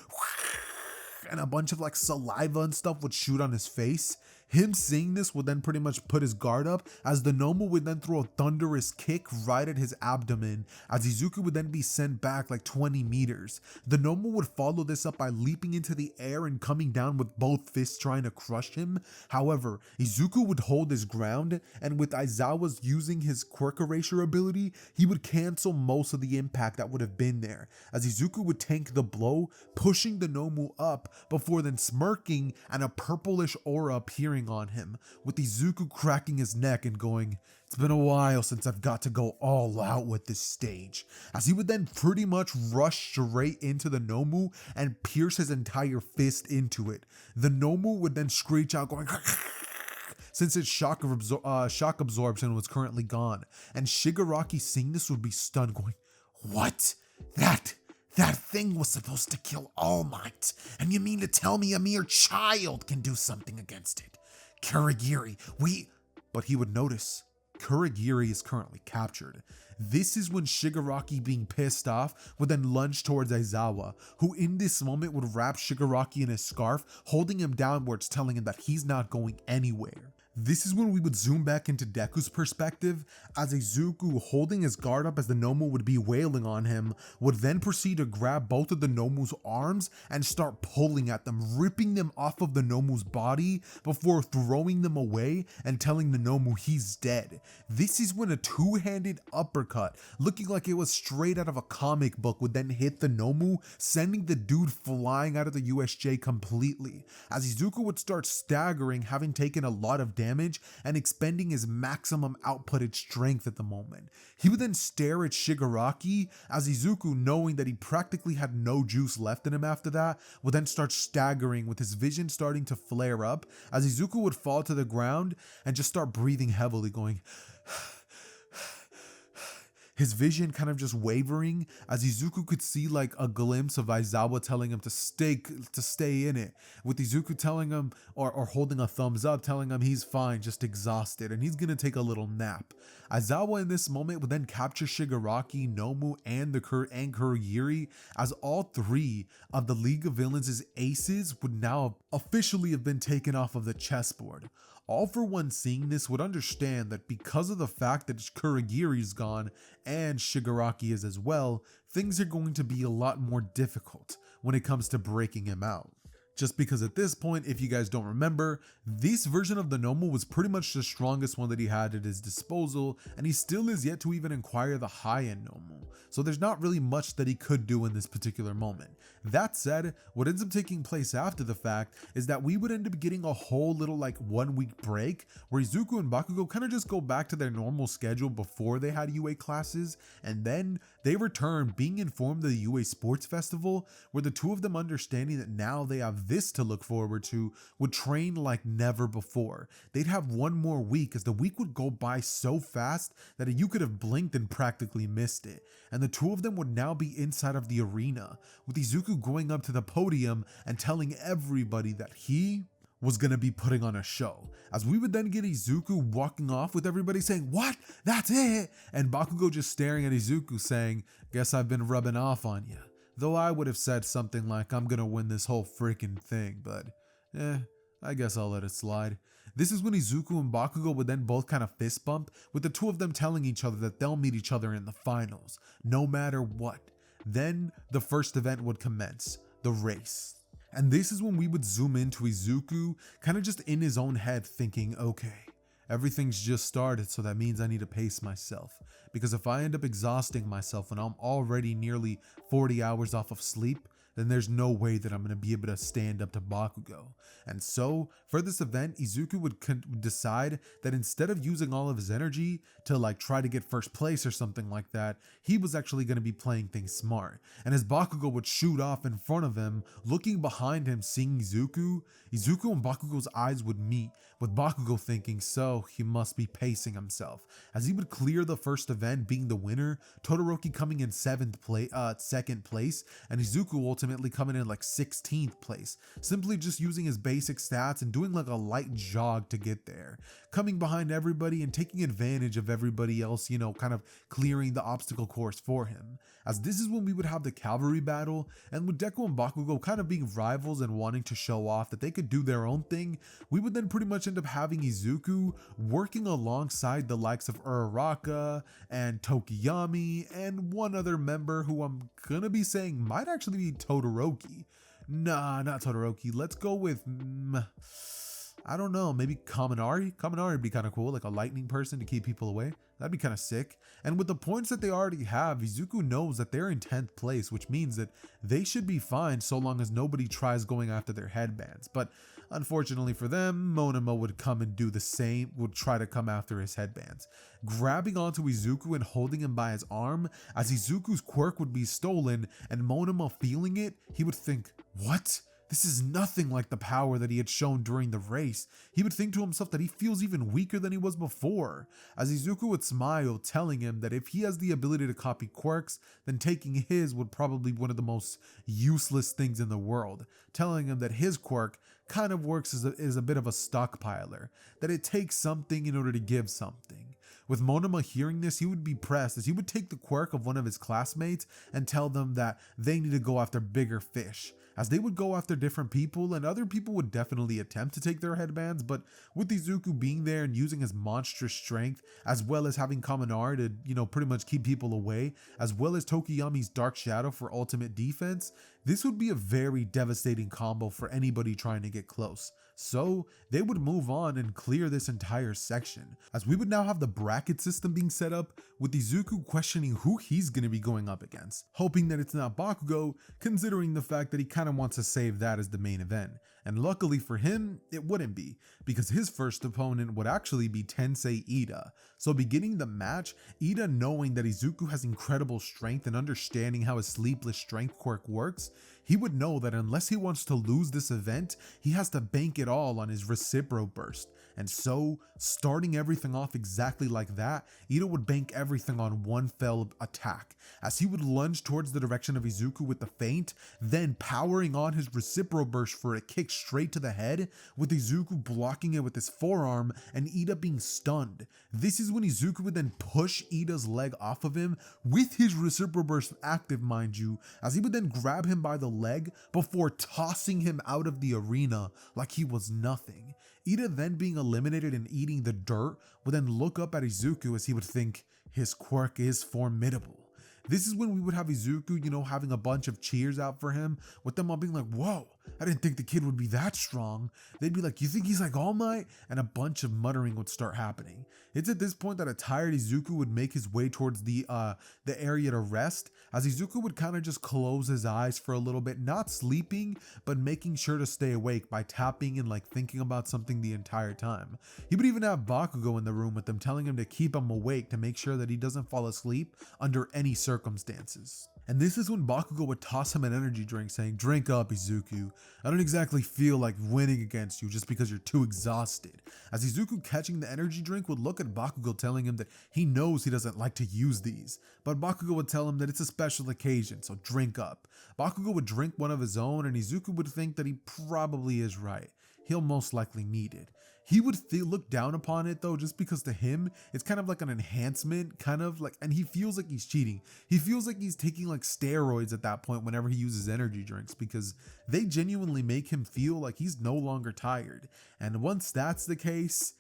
and a bunch of like saliva and stuff would shoot on his face. Him seeing this would then pretty much put his guard up as the Nomu would then throw a thunderous kick right at his abdomen as Izuku would then be sent back like 20 meters. The Nomu would follow this up by leaping into the air and coming down with both fists trying to crush him. However, Izuku would hold his ground, and with Aizawa's using his Quirk erasure ability, he would cancel most of the impact that would have been there as Izuku would tank the blow, pushing the Nomu up before then smirking and a purplish aura appearing on him, with Izuku cracking his neck and going, "It's been a while since I've got to go all out with this stage," as he would then pretty much rush straight into the Nomu and pierce his entire fist into it. The Nomu would then screech out going since its shock absorption was currently gone, and Shigaraki seeing this would be stunned going, "What? That thing was supposed to kill All Might, and you mean to tell me a mere child can do something against it? Kurogiri, But he would notice, Kurogiri is currently captured. This is when Shigaraki, being pissed off, would then lunge towards Aizawa, who in this moment would wrap Shigaraki in his scarf, holding him downwards, telling him that he's not going anywhere. This is when we would zoom back into Deku's perspective, as Izuku, holding his guard up as the Nomu would be wailing on him, would then proceed to grab both of the Nomu's arms and start pulling at them, ripping them off of the Nomu's body before throwing them away and telling the Nomu he's dead. This is when a two-handed uppercut, looking like it was straight out of a comic book, would then hit the Nomu, sending the dude flying out of the USJ completely, as Izuku would start staggering, having taken a lot of damage and expending his maximum outputted strength at the moment. He would then stare at Shigaraki as Izuku, knowing that he practically had no juice left in him after that, would then start staggering with his vision starting to flare up as Izuku would fall to the ground and just start breathing heavily, going his vision kind of just wavering as Izuku could see like a glimpse of Aizawa telling him to stay in it, with Izuku telling him or holding a thumbs up telling him he's fine, just exhausted, and he's gonna take a little nap. Aizawa in this moment would then capture Shigaraki, Nomu, and Kurogiri, as all three of the League of Villains' aces would now officially have been taken off of the chessboard. All For One seeing this would understand that because of the fact that Kurogiri's gone and Shigaraki is as well, things are going to be a lot more difficult when it comes to breaking him out. Just because at this point, if you guys don't remember, this version of the Nomu was pretty much the strongest one that he had at his disposal, and he still is yet to even acquire the high-end Nomu, so there's not really much that he could do in this particular moment. That said, what ends up taking place after the fact is that we would end up getting a whole little like 1 week break where Izuku and Bakugo kind of just go back to their normal schedule before they had UA classes, and then they return being informed of the UA Sports Festival, where the two of them, understanding that now they have this to look forward to, would train like never before. They'd have 1 more week, as the week would go by so fast that you could have blinked and practically missed it. And the two of them would now be inside of the arena, with Izuku going up to the podium and telling everybody that he was going to be putting on a show, as we would then get Izuku walking off with everybody saying, "What? That's it?" And Bakugo just staring at Izuku saying, "Guess I've been rubbing off on you." Though I would have said something like, "I'm gonna win this whole freaking thing," but I guess I'll let it slide. This is when Izuku and Bakugo would then both kind of fist bump, with the two of them telling each other that they'll meet each other in the finals, no matter what. Then the first event would commence, the race. And this is when we would zoom into Izuku, kind of just in his own head thinking, okay, everything's just started, so that means I need to pace myself. Because if I end up exhausting myself when I'm already nearly 40 hours off of sleep, then there's no way that I'm going to be able to stand up to Bakugo. And so, for this event, Izuku would decide that instead of using all of his energy to like try to get first place or something like that, he was actually going to be playing things smart. And as Bakugo would shoot off in front of him, looking behind him, seeing Izuku and Bakugo's eyes would meet, with Bakugo thinking, so he must be pacing himself. As he would clear the first event, being the winner, Todoroki coming in second place, and Izuku ultimately coming in like 16th place, simply just using his basic stats and doing like a light jog to get there, coming behind everybody and taking advantage of everybody else, kind of clearing the obstacle course for him. As this is when we would have the cavalry battle, and with Deku and Bakugo kind of being rivals and wanting to show off that they could do their own thing, we would then pretty much end up having Izuku working alongside the likes of Uraraka and Tokiyami and one other member who I'm gonna be saying might actually be Todoroki. Nah, not Todoroki. Let's go with, I don't know, maybe Kaminari? Kaminari would be kind of cool, like a lightning person to keep people away. That'd be kind of sick. And with the points that they already have, Izuku knows that they're in 10th place, which means that they should be fine so long as nobody tries going after their headbands. But unfortunately for them, Monoma would come and do the same, would try to come after his headbands, grabbing onto Izuku and holding him by his arm. As Izuku's quirk would be stolen and Monoma feeling it, he would think, what? This is nothing like the power that he had shown during the race. He would think to himself that he feels even weaker than he was before, as Izuku would smile, telling him that if he has the ability to copy quirks, then taking his would probably be one of the most useless things in the world, telling him that his quirk kind of works as a bit of a stockpiler, that it takes something in order to give something. With Monoma hearing this, he would be pressed as he would take the quirk of one of his classmates and tell them that they need to go after bigger fish, as they would go after different people and other people would definitely attempt to take their headbands, but with Izuku being there and using his monstrous strength, as well as having Kaminari to, pretty much keep people away, as well as Tokiyami's Dark Shadow for ultimate defense, this would be a very devastating combo for anybody trying to get close. So they would move on and clear this entire section, as we would now have the bracket system being set up, with Izuku questioning who he's going to be going up against, hoping that it's not Bakugo, considering the fact that he kind of wants to save that as the main event. And luckily for him, it wouldn't be, because his first opponent would actually be Tensei Ida. So beginning the match, Ida, knowing that Izuku has incredible strength and understanding how his Sleepless strength quirk works, he would know that unless he wants to lose this event, he has to bank it all on his Recipro Burst. And so, starting everything off exactly like that, Ida would bank everything on one fell attack, as he would lunge towards the direction of Izuku with the feint, then powering on his Recipro Burst for a kick straight to the head, with Izuku blocking it with his forearm and Ida being stunned. This is when Izuku would then push Ida's leg off of him, with his Recipro Burst active, mind you, as he would then grab him by the leg before tossing him out of the arena like he was nothing. Ida, then being eliminated and eating the dirt, would then look up at Izuku as he would think, his quirk is formidable. This is when we would have Izuku, having a bunch of cheers out for him, with them all being like, whoa, I didn't think the kid would be that strong. They'd be like, you think he's like All Might? And a bunch of muttering would start happening. It's at this point that a tired Izuku would make his way towards the area to rest, as Izuku would kind of just close his eyes for a little bit, not sleeping, but making sure to stay awake by tapping and like thinking about something the entire time. He would even have Bakugo in the room with him, telling him to keep him awake to make sure that he doesn't fall asleep under any circumstances. And this is when Bakugo would toss him an energy drink, saying, drink up, Izuku. I don't exactly feel like winning against you just because you're too exhausted. As Izuku, catching the energy drink, would look at Bakugo, telling him that he knows he doesn't like to use these, but Bakugo would tell him that it's a special occasion, so drink up. Bakugo would drink one of his own, and Izuku would think that he probably is right. He'll most likely need it. He would look down upon it though, just because to him, it's kind of like an enhancement, and he feels like he's cheating. He feels like he's taking like steroids at that point whenever he uses energy drinks, because they genuinely make him feel like he's no longer tired. And once that's the case,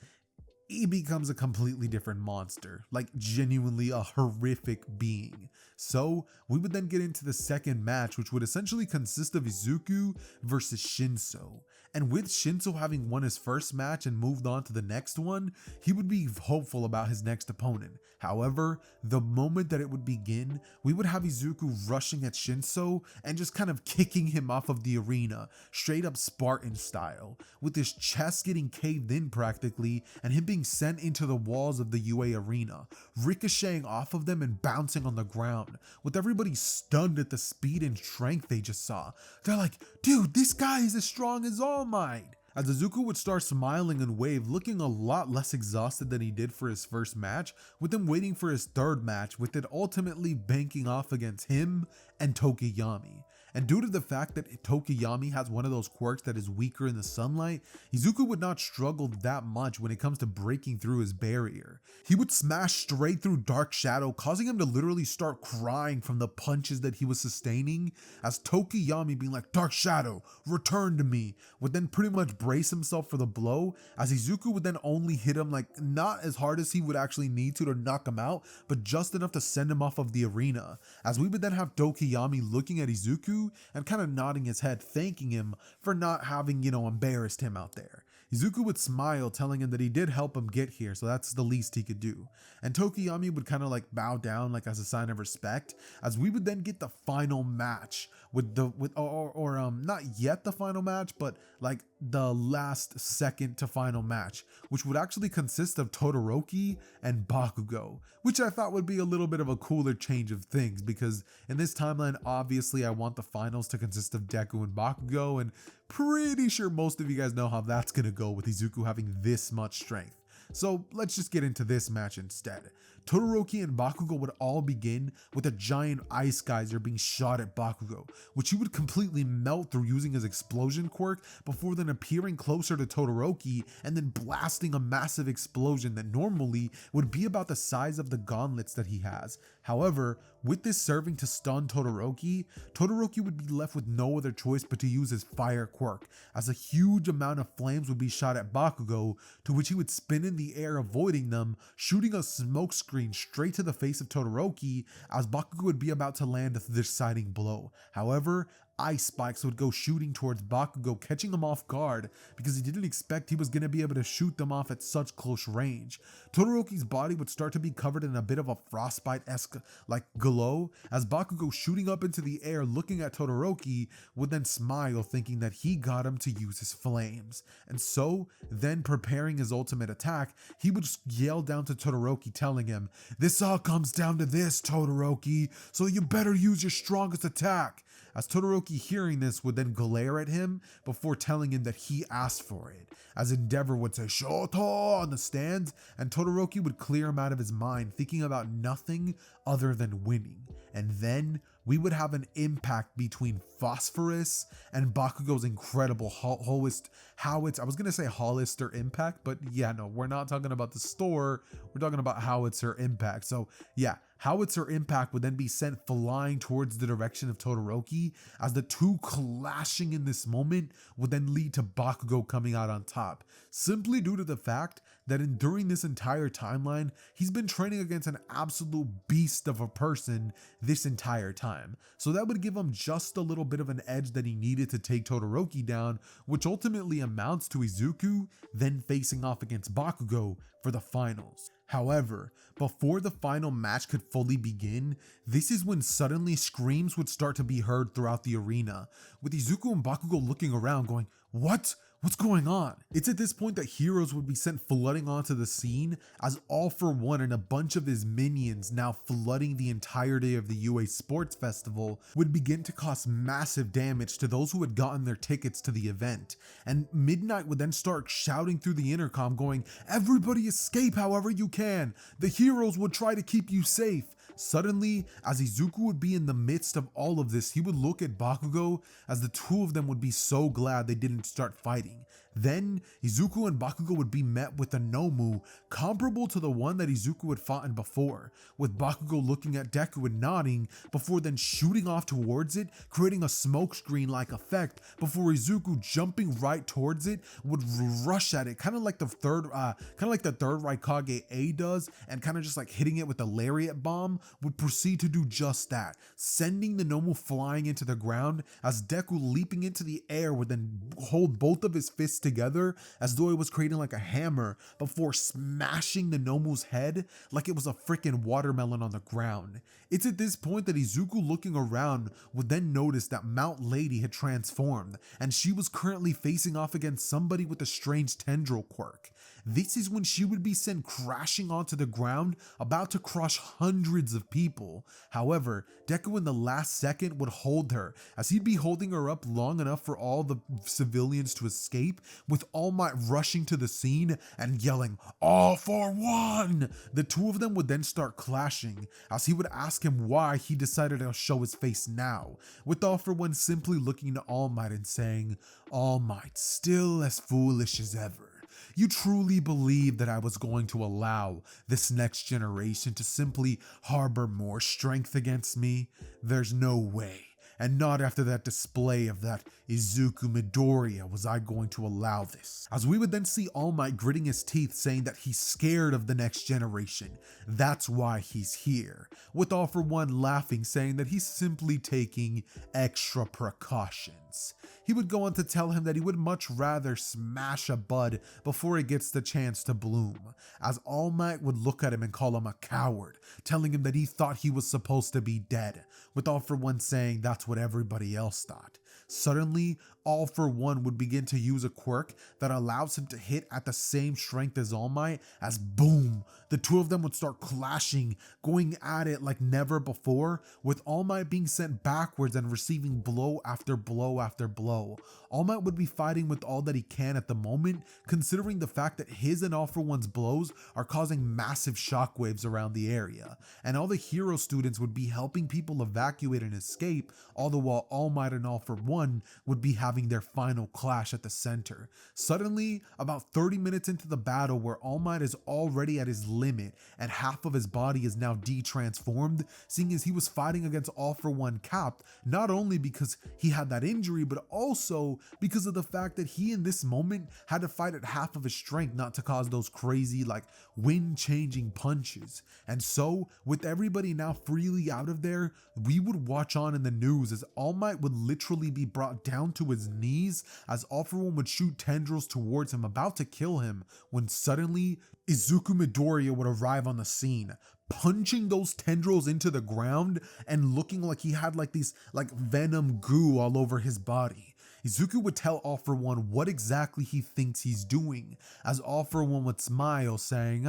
he becomes a completely different monster, like genuinely a horrific being. So we would then get into the second match, which would essentially consist of Izuku versus Shinso. And with Shinso having won his first match and moved on to the next one, he would be hopeful about his next opponent. However, the moment that it would begin, we would have Izuku rushing at Shinso and just kind of kicking him off of the arena, straight up Spartan style, with his chest getting caved in practically and him being sent into the walls of the UA arena, ricocheting off of them and bouncing on the ground, with everybody stunned at the speed and strength they just saw. They're like, dude, this guy is as strong as All Might. As Izuku would start smiling and wave, looking a lot less exhausted than he did for his first match, with him waiting for his third match, with it ultimately banking off against him and Tokiyami. And due to the fact that Tokiyami has one of those quirks that is weaker in the sunlight, Izuku would not struggle that much when it comes to breaking through his barrier. He would smash straight through Dark Shadow, causing him to literally start crying from the punches that he was sustaining, as Tokiyami being like, "Dark Shadow, return to me," would then pretty much brace himself for the blow, as Izuku would then only hit him like not as hard as he would actually need to knock him out, but just enough to send him off of the arena, as we would then have Tokiyami looking at Izuku and kind of nodding his head, thanking him for not having, embarrassed him out there. Izuku would smile, telling him that he did help him get here, so that's the least he could do. And Tokiyami would kind of like bow down like as a sign of respect, as we would then get the final match not yet the final match, but like the last second to final match, which would actually consist of Todoroki and Bakugo, which I thought would be a little bit of a cooler change of things, because in this timeline, obviously I want the finals to consist of Deku and Bakugo, and pretty sure most of you guys know how that's gonna go with Izuku having this much strength. So let's just get into this match instead. Todoroki and Bakugo would all begin with a giant ice geyser being shot at Bakugo, which he would completely melt through using his explosion quirk, before then appearing closer to Todoroki and then blasting a massive explosion that normally would be about the size of the gauntlets that he has. However, with this serving to stun Todoroki, Todoroki would be left with no other choice but to use his fire quirk, as a huge amount of flames would be shot at Bakugo, to which he would spin in the air avoiding them, shooting a smoke screen straight to the face of Todoroki, as Bakugo would be about to land the deciding blow. However, ice spikes would go shooting towards Bakugo, catching him off guard because he didn't expect he was going to be able to shoot them off at such close range. Todoroki's body would start to be covered in a bit of a frostbite-esque like glow, as Bakugo, shooting up into the air looking at Todoroki, would then smile, thinking that he got him to use his flames. And so, then preparing his ultimate attack, he would yell down to Todoroki, telling him, "This all comes down to this, Todoroki, so you better use your strongest attack." As Todoroki, hearing this, would then glare at him before telling him that he asked for it, as Endeavor would say "Shoto" on the stands, and Todoroki would clear him out of his mind, thinking about nothing other than winning. And then we would have an impact between Phosphorus and Bakugo's incredible Howitzer. I was gonna say Hollister impact, but yeah, no, we're not talking about the store. We're talking about Howitzer impact. So yeah, Howitzer impact would then be sent flying towards the direction of Todoroki, as the two clashing in this moment would then lead to Bakugo coming out on top, simply due to the fact that during this entire timeline, he's been training against an absolute beast of a person this entire time. So that would give him just a little bit of an edge that he needed to take Todoroki down, which ultimately amounts to Izuku then facing off against Bakugo for the finals. However, before the final match could fully begin, this is when suddenly screams would start to be heard throughout the arena, with Izuku and Bakugo looking around going, "What? What's going on?" It's at this point that heroes would be sent flooding onto the scene, as All For One and a bunch of his minions, now flooding the entirety of the UA Sports Festival, would begin to cause massive damage to those who had gotten their tickets to the event. And Midnight would then start shouting through the intercom going, "Everybody escape however you can. The heroes would try to keep you safe." Suddenly, as Izuku would be in the midst of all of this, he would look at Bakugo, as the two of them would be so glad they didn't start fighting, Then Izuku and Bakugo would be met with a Nomu comparable to the one that Izuku had fought in before, with Bakugo looking at Deku and nodding before then shooting off towards it, creating a smokescreen-like effect before Izuku jumping right towards it would rush at it, kind of like the third Raikage A does, and kind of just like hitting it with the lariat bomb, would proceed to do just that, sending the Nomu flying into the ground as Deku leaping into the air would then hold both of his fists together as though it was creating like a hammer before smashing the Nomu's head like it was a freaking watermelon on the ground. It's at this point that Izuku, looking around, would then notice that Mount Lady had transformed and she was currently facing off against somebody with a strange tendril quirk. This is when she would be sent crashing onto the ground, about to crush hundreds of people. However, Deku in the last second would hold her, as he'd be holding her up long enough for all the civilians to escape, with All Might rushing to the scene and yelling, "All for one!" The two of them would then start clashing, as he would ask him why he decided to show his face now, with All for One simply looking to All Might and saying, "All Might, still as foolish as ever. You truly believe that I was going to allow this next generation to simply harbor more strength against me? There's no way. And not after that display of that Izuku Midoriya was I going to allow this." As we would then see All Might gritting his teeth, saying that he's scared of the next generation. That's why he's here. With All for One laughing, saying that he's simply taking extra precautions. He would go on to tell him that he would much rather smash a bud before it gets the chance to bloom, as All Might would look at him and call him a coward, telling him that he thought he was supposed to be dead, with All for One saying that's what everybody else thought. Suddenly, All for One would begin to use a quirk that allows him to hit at the same strength as All Might, as boom, the two of them would start clashing, going at it like never before, with All Might being sent backwards and receiving blow after blow after blow. All Might would be fighting with all that he can at the moment, considering the fact that his and All for One's blows are causing massive shockwaves around the area, and all the hero students would be helping people evacuate and escape, all the while All Might and All for One would be having their final clash at the center. Suddenly, about 30 minutes into the battle, where All Might is already at his limit and half of his body is now de-transformed, seeing as he was fighting against All for One capped, not only because he had that injury, but also because of the fact that he in this moment had to fight at half of his strength not to cause those crazy like wind-changing punches. And so, with everybody now freely out of there, we would watch on in the news as All Might would literally be brought down to his knees as All for One would shoot tendrils towards him, about to kill him, when suddenly Izuku Midoriya would arrive on the scene, punching those tendrils into the ground and looking like he had like these like venom goo all over his body. Izuku would tell All for One what exactly he thinks he's doing, as All for One would smile, saying,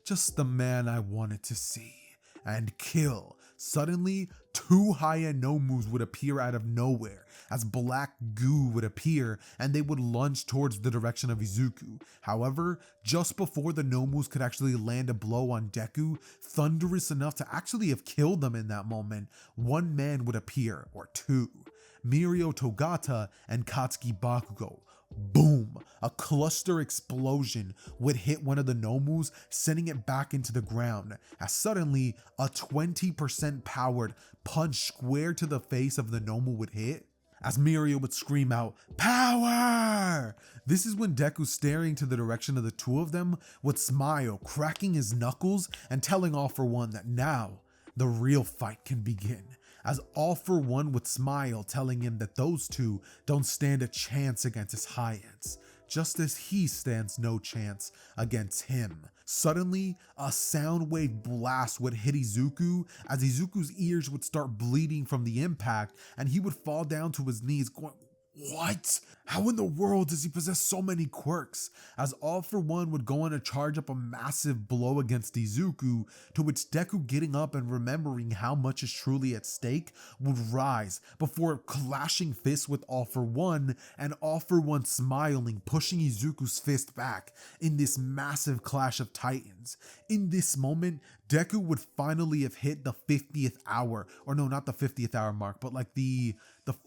just the man I wanted to see, and kill. Suddenly, two Haya Nomus would appear out of nowhere, as black goo would appear and they would lunge towards the direction of Izuku. However, just before the Nomus could actually land a blow on Deku, thunderous enough to actually have killed them in that moment, one man would appear, or two. Mirio Togata and Katsuki Bakugo. Boom! A cluster explosion would hit one of the Nomus, sending it back into the ground, as suddenly a 20% powered punch square to the face of the Nomu would hit, as Mirio would scream out, "Power!" This is when Deku, staring to the direction of the two of them, would smile, cracking his knuckles and telling All for One that now the real fight can begin, as All for One would smile, telling him that those two don't stand a chance against his Hyans, just as he stands no chance against him. Suddenly, a sound wave blast would hit Izuku, as Izuku's ears would start bleeding from the impact, and he would fall down to his knees going, "What? How in the world does he possess so many quirks?" As All for One would go on to charge up a massive blow against Izuku, to which Deku, getting up and remembering how much is truly at stake, would rise before clashing fists with All for One, and All for One smiling, pushing Izuku's fist back in this massive clash of titans. In this moment, Deku would finally have hit the 50th hour, or no, not the 50th hour mark, but like the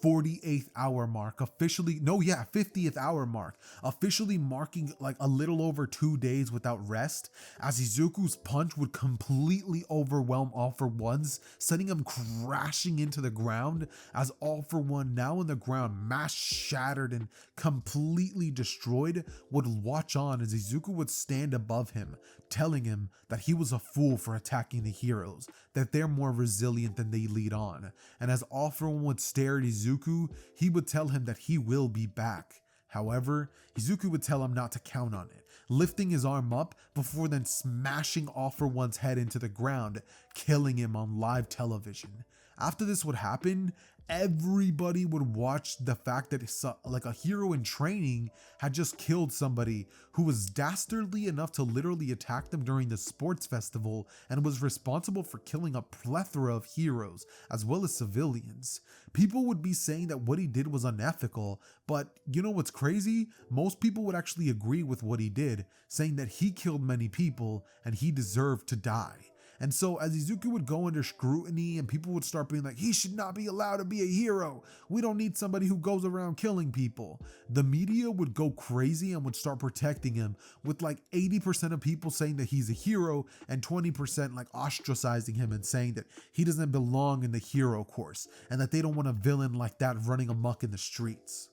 48th hour mark, officially, no, yeah, 50th hour mark, officially marking like a little over 2 days without rest, as Izuku's punch would completely overwhelm All For One's, sending him crashing into the ground, as All For One, now in the ground, mass shattered and completely destroyed, would watch on as Izuku would stand above him, telling him that he was a fool for attacking the heroes, that they're more resilient than they lead on. And as All For One would stare at Izuku, he would tell him that he will be back. However, Izuku would tell him not to count on it, lifting his arm up before then smashing All For One's head into the ground, killing him on live television. After this would happen, everybody would watch the fact that like a hero in training had just killed somebody who was dastardly enough to literally attack them during the sports festival and was responsible for killing a plethora of heroes as well as civilians. People would be saying that what he did was unethical, but you know what's crazy? Most people would actually agree with what he did, saying that he killed many people and he deserved to die. And so as Izuku would go under scrutiny and people would start being like, he should not be allowed to be a hero. We don't need somebody who goes around killing people. The media would go crazy and would start protecting him, with like 80% of people saying that he's a hero and 20% like ostracizing him and saying that he doesn't belong in the hero course and that they don't want a villain like that running amok in the streets.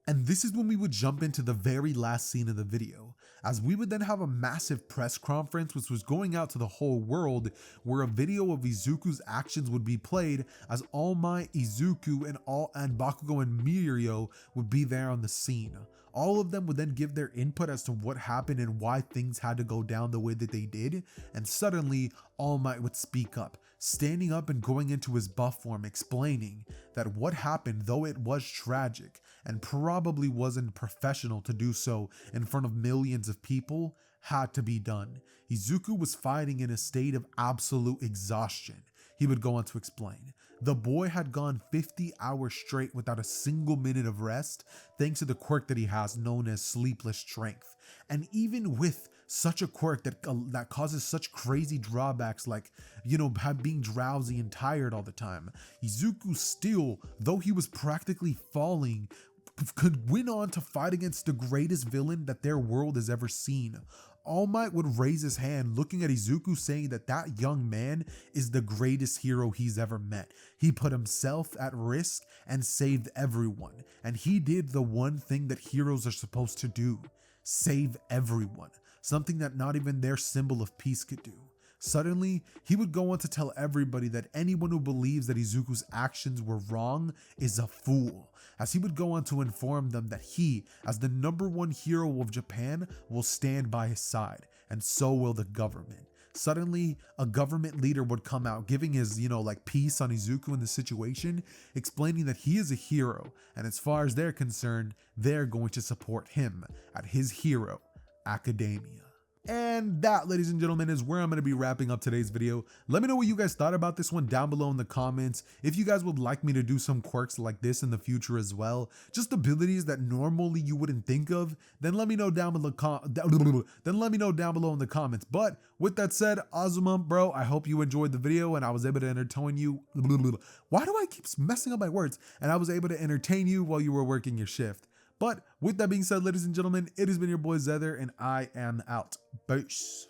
And this is when we would jump into the very last scene of the video, as we would then have a massive press conference which was going out to the whole world, where a video of Izuku's actions would be played, as All Might, Izuku, and Bakugo and Mirio would be there on the scene. All of them would then give their input as to what happened and why things had to go down the way that they did, and suddenly All Might would speak up, standing up and going into his buff form, explaining that what happened, though it was tragic and probably wasn't professional to do so in front of millions of people, had to be done. Izuku was fighting in a state of absolute exhaustion. He would go on to explain. The boy had gone 50 hours straight without a single minute of rest, thanks to the quirk that he has known as Sleepless strength. And even with such a quirk that causes such crazy drawbacks, like, being drowsy and tired all the time, Izuku still, though he was practically falling, could win on to fight against the greatest villain that their world has ever seen. All Might would raise his hand, looking at Izuku, saying that that young man is the greatest hero he's ever met. He put himself at risk and saved everyone, and he did the one thing that heroes are supposed to do: save everyone, something that not even their symbol of peace could do. Suddenly, he would go on to tell everybody that anyone who believes that Izuku's actions were wrong is a fool, as he would go on to inform them that he, as the #1 hero of Japan, will stand by his side, and so will the government. Suddenly, a government leader would come out giving his, piece on Izuku in the situation, explaining that he is a hero, and as far as they're concerned, they're going to support him at his hero academia. And that, ladies and gentlemen, is where I'm going to be wrapping up today's video. Let me know what you guys thought about this one down below in the comments. If you guys would like me to do some quirks like this in the future as well, just abilities that normally you wouldn't think of, then let me know down below. In the comments. But with that said, Azuma, bro, I hope you enjoyed the video and I was able to entertain you. Why do I keep messing up my words? And I was able to entertain you while you were working your shift. But with that being said, ladies and gentlemen, it has been your boy Xehther, and I am out. Peace.